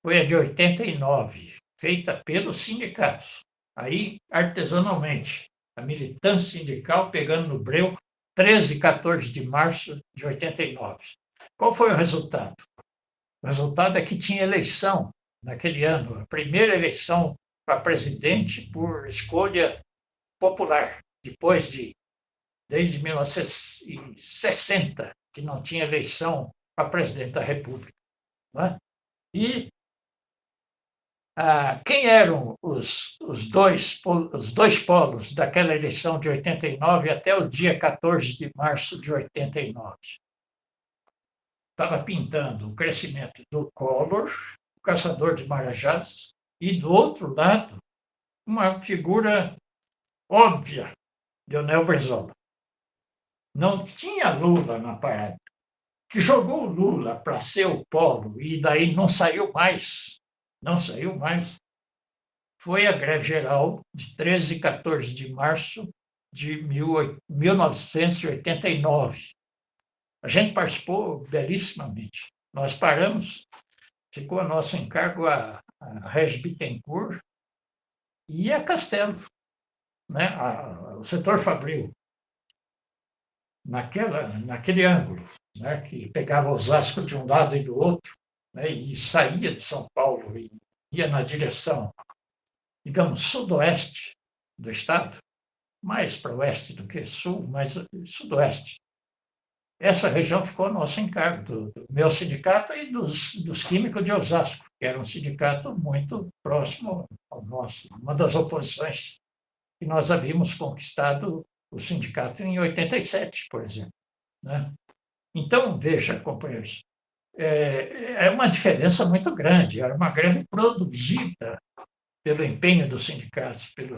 foi a de 89, feita pelos sindicatos, aí artesanalmente, a militância sindical pegando no breu, 13 e 14 de março de 89. Qual foi o resultado? O resultado é que tinha eleição naquele ano, a primeira eleição para presidente por escolha popular, desde 1960, que não tinha eleição para presidente da República. Não é? E Quem eram os dois polos daquela eleição de 89 até o dia 14 de março de 89? Estava pintando o crescimento do Collor, o caçador de Marajás, e, do outro lado, uma figura óbvia, Leonel Brizola. Não tinha Lula na parada. Que jogou o Lula para ser o polo e daí não saiu mais, foi a greve geral de 13 e 14 de março de 1989. A gente participou belíssimamente. Nós paramos, ficou a nosso encargo a Regis Bittencourt e a Castelo, né? O setor fabril, naquele ângulo, né? Que pegava Osasco de um lado e do outro, né? E saía de São Paulo e ia na direção, digamos, sudoeste do estado, mais para oeste do que sul, mas sudoeste. Essa região ficou a nosso encargo, do meu sindicato e dos químicos de Osasco, que era um sindicato muito próximo ao nosso, uma das oposições que nós havíamos conquistado o sindicato em 87, por exemplo, né? Então, veja, companheiros, é uma diferença muito grande. Era uma greve produzida pelo empenho dos sindicatos, pelo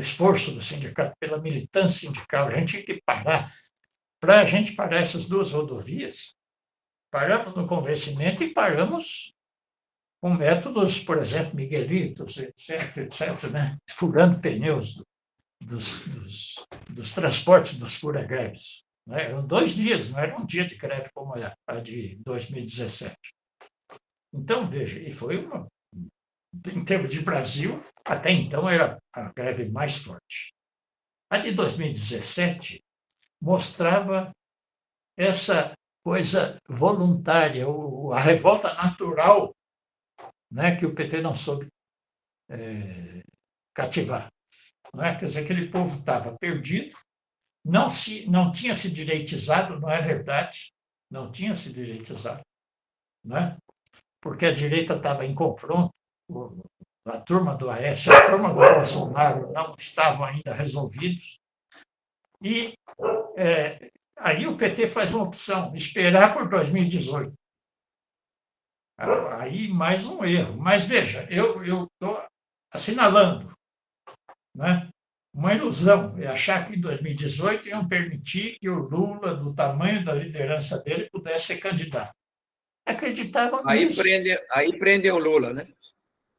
esforço do sindicato, pela militância sindical. A gente tinha que parar. Para a gente parar essas duas rodovias, paramos no convencimento e paramos com métodos, por exemplo, Miguelitos, etc., né? Furando pneus dos transportes dos fura-greves. Né? Eram 2 dias, não era um dia de greve como a de 2017. Então, veja, e foi em termos de Brasil, até então era a greve mais forte. A de 2017 mostrava essa coisa voluntária, a revolta natural, né, que o PT não soube cativar. Né? Quer dizer, aquele povo estava perdido, não tinha se direitizado, não é verdade, não tinha se direitizado, né? Porque a direita estava em confronto, a turma do Aécio, a turma do Bolsonaro não estavam ainda resolvidos, e aí o PT faz uma opção, esperar por 2018. Aí mais um erro. Mas veja, eu estou assinalando, né? Uma ilusão é achar que em 2018 iam permitir que o Lula, do tamanho da liderança dele, pudesse ser candidato. Acreditavam nisso. Aí prende o Lula, né?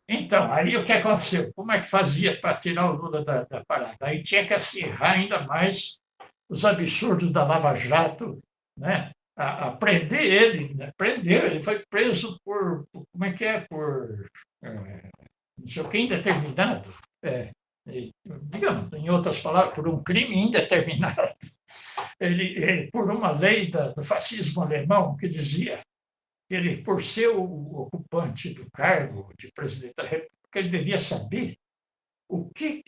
Então, aí o que aconteceu? Como é que fazia para tirar o Lula da parada? Aí tinha que acirrar ainda mais os absurdos da Lava Jato, né? A prender ele, né? Ele foi preso por, como é que é? Por não sei o que, indeterminado. Digamos, em outras palavras, por um crime indeterminado. Por uma lei do fascismo alemão que dizia que ele, por ser o ocupante do cargo de presidente da República, ele devia saber o que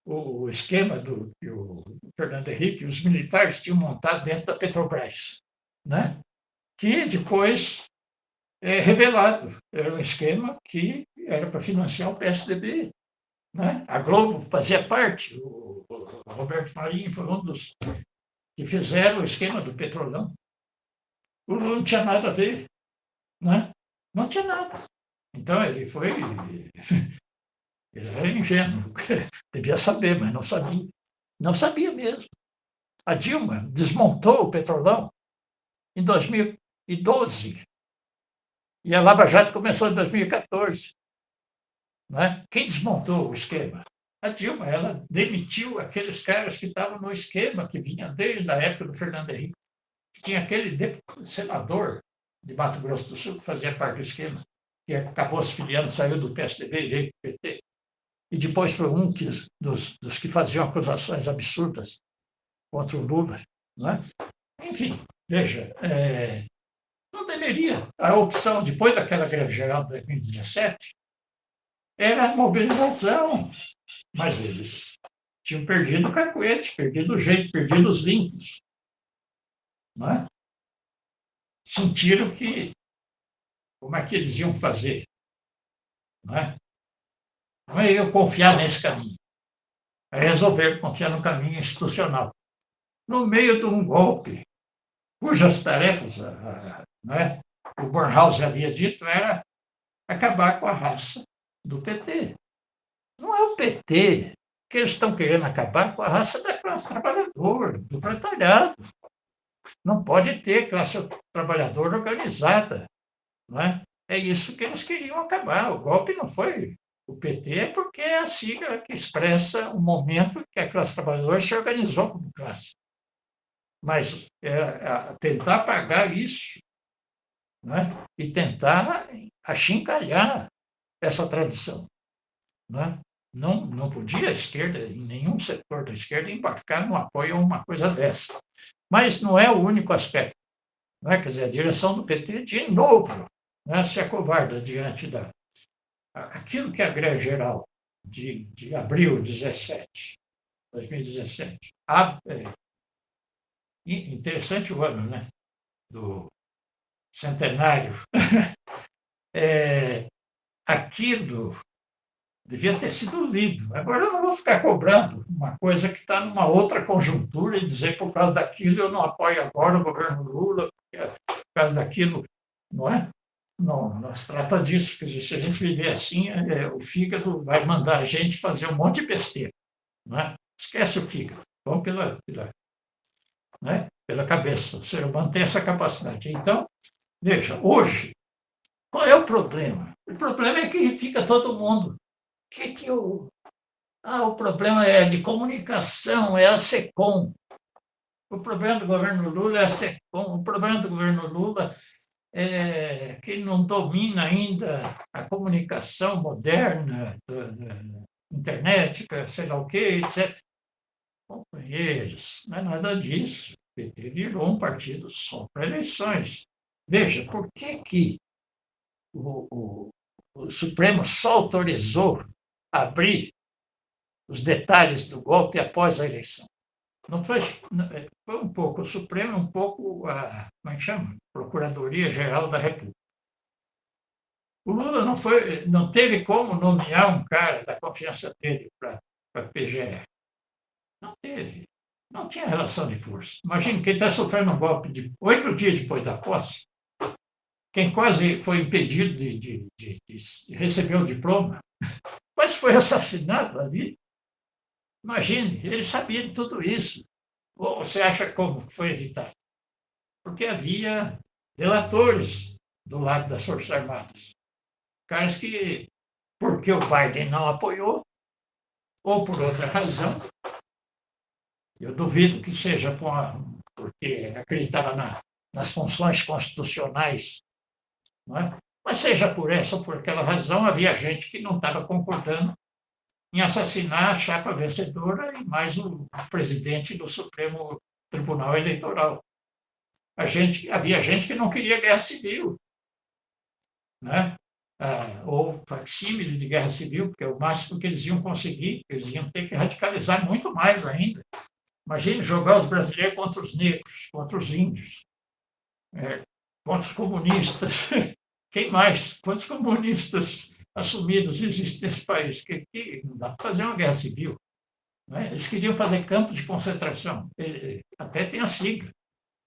o esquema que o Fernando Henrique e os militares tinham montado dentro da Petrobras, né? Que depois é revelado. Era um esquema que era para financiar o PSDB. Né? A Globo fazia parte, o Roberto Marinho foi um dos que fizeram o esquema do Petrolão. O Lula não tinha nada a ver. Né? Não tinha nada. Então ele foi. Ele era ingênuo, devia saber, mas não sabia. Não sabia mesmo. A Dilma desmontou o Petrolão em 2012 e a Lava Jato começou em 2014. Né? Quem desmontou o esquema? A Dilma. Ela demitiu aqueles caras que estavam no esquema, que vinha desde a época do Fernando Henrique. Que tinha aquele senador de Mato Grosso do Sul que fazia parte do esquema, que acabou se filiando, saiu do PSDB e veio para o PT. E depois foi um dos que faziam acusações absurdas contra o Lula. Não é? Enfim, veja, não deveria. A opção, depois daquela greve geral de 2017, era a mobilização. Mas eles tinham perdido o cacuete, perdido o jeito, perdido os vínculos. Não é? Sentiram que, como é que eles iam fazer? Não é? Não é eu confiar nesse caminho, é resolver confiar no caminho institucional. No meio de um golpe, cujas tarefas, não é? O Bornhaus havia dito, era acabar com a raça do PT. Não é o PT que eles estão querendo acabar com a raça da classe trabalhadora, do proletariado. Não pode ter classe trabalhadora organizada. Não é? É isso que eles queriam acabar. O golpe não foi o PT, porque é a sigla que expressa o momento que a classe trabalhadora se organizou como classe. Mas tentar apagar isso, né? E tentar achincalhar essa tradição. Né? Não podia a esquerda, em nenhum setor da esquerda, embarcar no apoio a uma coisa dessa. Mas não é o único aspecto. Né? Quer dizer, a direção do PT, de novo, né, se acovarda diante aquilo que a greve geral de abril de 2017. Interessante o ano, né? Do centenário. Aquilo devia ter sido lido. Agora eu não vou ficar cobrando uma coisa que está numa outra conjuntura e dizer por causa daquilo eu não apoio agora o governo Lula, por causa daquilo, não é? Não se trata disso, porque se a gente viver assim, o fígado vai mandar a gente fazer um monte de besteira. Não é? Esquece o fígado, vamos pela cabeça. O ser humano tem essa capacidade. Então, veja, hoje, qual é o problema? O problema é que fica todo mundo. O problema é de comunicação, é a SECOM. O problema do governo Lula é a SECOM. O problema do governo Lula é que ele não domina ainda a comunicação moderna, da internet, sei lá o quê, etc. Companheiros, não é nada disso. O PT virou um partido só para eleições. Veja, por que o Supremo só autorizou abrir os detalhes do golpe após a eleição? Não foi um pouco o Supremo, um pouco como é que chama? Procuradoria-Geral da República. O Lula não teve como nomear um cara da confiança dele para a PGR. Não teve. Não tinha relação de força. Imagina, quem está sofrendo um golpe de 8 dias depois da posse, quem quase foi impedido de receber o diploma, quase foi assassinado ali. Imagine, ele sabia de tudo isso. Ou você acha como foi evitado? Porque havia delatores do lado das Forças Armadas. Caras que, porque o Biden não apoiou, ou por outra razão, eu duvido que seja porque acreditava nas funções constitucionais, não é? Mas seja por essa ou por aquela razão, havia gente que não estava concordando em assassinar a chapa vencedora e mais o presidente do Supremo Tribunal Eleitoral. Havia gente que não queria guerra civil, né? Ou facsímile de guerra civil, porque é o máximo que eles iam conseguir, eles iam ter que radicalizar muito mais ainda. Imagine jogar os brasileiros contra os negros, contra os índios, contra os comunistas. Quem mais? Quantos comunistas assumidos existem nesse país? Que não dá para fazer uma guerra civil. Né? Eles queriam fazer campos de concentração. Até tem a sigla.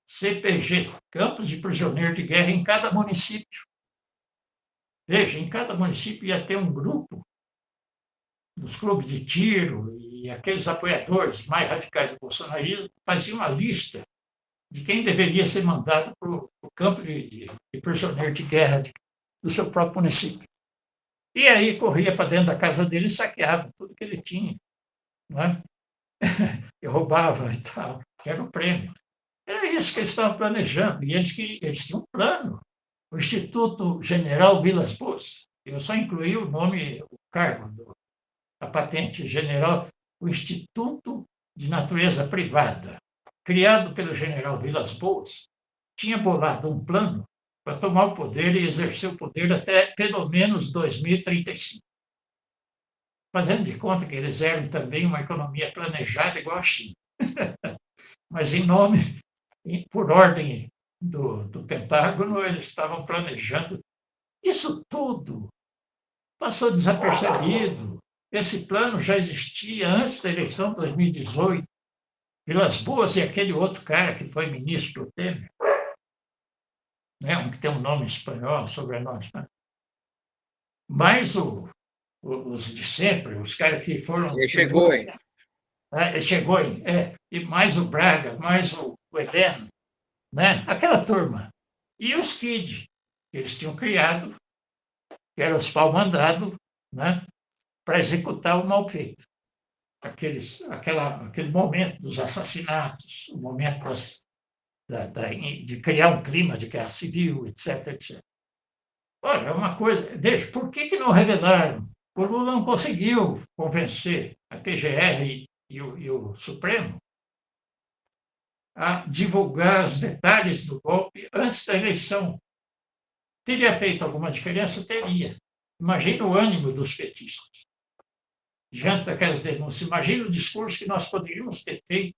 CPG, Campos de Prisioneiros de Guerra em cada município. Veja, em cada município ia ter um grupo dos clubes de tiro e aqueles apoiadores mais radicais do bolsonarismo faziam uma lista de quem deveria ser mandado para o campo de prisioneiro de guerra do seu próprio município. E aí corria para dentro da casa dele e saqueava tudo que ele tinha. Não é? E roubava e tal, que era o prêmio. Era isso que eles estavam planejando, e eles tinham um plano. O Instituto General Vilas Boas, eu só incluí o nome, o cargo da patente general, o Instituto de Natureza Privada, criado pelo general Vilas Boas, tinha bolado um plano para tomar o poder e exercer o poder até pelo menos 2035. Fazendo de conta que eles eram também uma economia planejada igual a China. Mas em nome, por ordem do Pentágono, eles estavam planejando isso tudo passou desapercebido. Esse plano já existia antes da eleição de 2018, Vilas Boas e aquele outro cara que foi ministro do Temer, né, um que tem um nome espanhol, sobrenome. Né? Mas os de sempre, os caras que foram... Ele chegou, hein? Chegou, e mais o Braga, mais o Heleno, né? Aquela turma. E os Kid, que eles tinham criado, que eram os pau-mandados, né? Para executar o mal feito. Aquele momento dos assassinatos, o momento de criar um clima de guerra civil, etc, etc. Olha, é uma coisa... por que não revelaram? O Lula não conseguiu convencer a PGR e o Supremo a divulgar os detalhes do golpe antes da eleição. Teria feito alguma diferença? Teria. Imagina o ânimo dos petistas diante daquelas denúncias. Imagina o discurso que nós poderíamos ter feito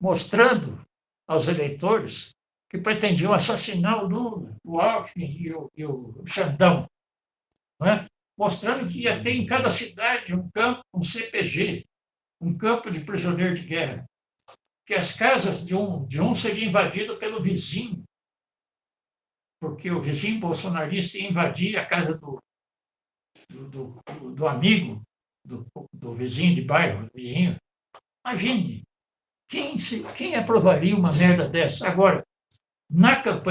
mostrando aos eleitores que pretendiam assassinar o Lula, o Alckmin e o Xandão, não é? Mostrando que ia ter em cada cidade um campo, um CPG, um campo de prisioneiro de guerra, que as casas de um seriam invadidas pelo vizinho, porque o vizinho bolsonarista ia invadir a casa do amigo, do vizinho de bairro, do vizinho. Imagine, quem aprovaria uma merda dessa? Agora, na campanha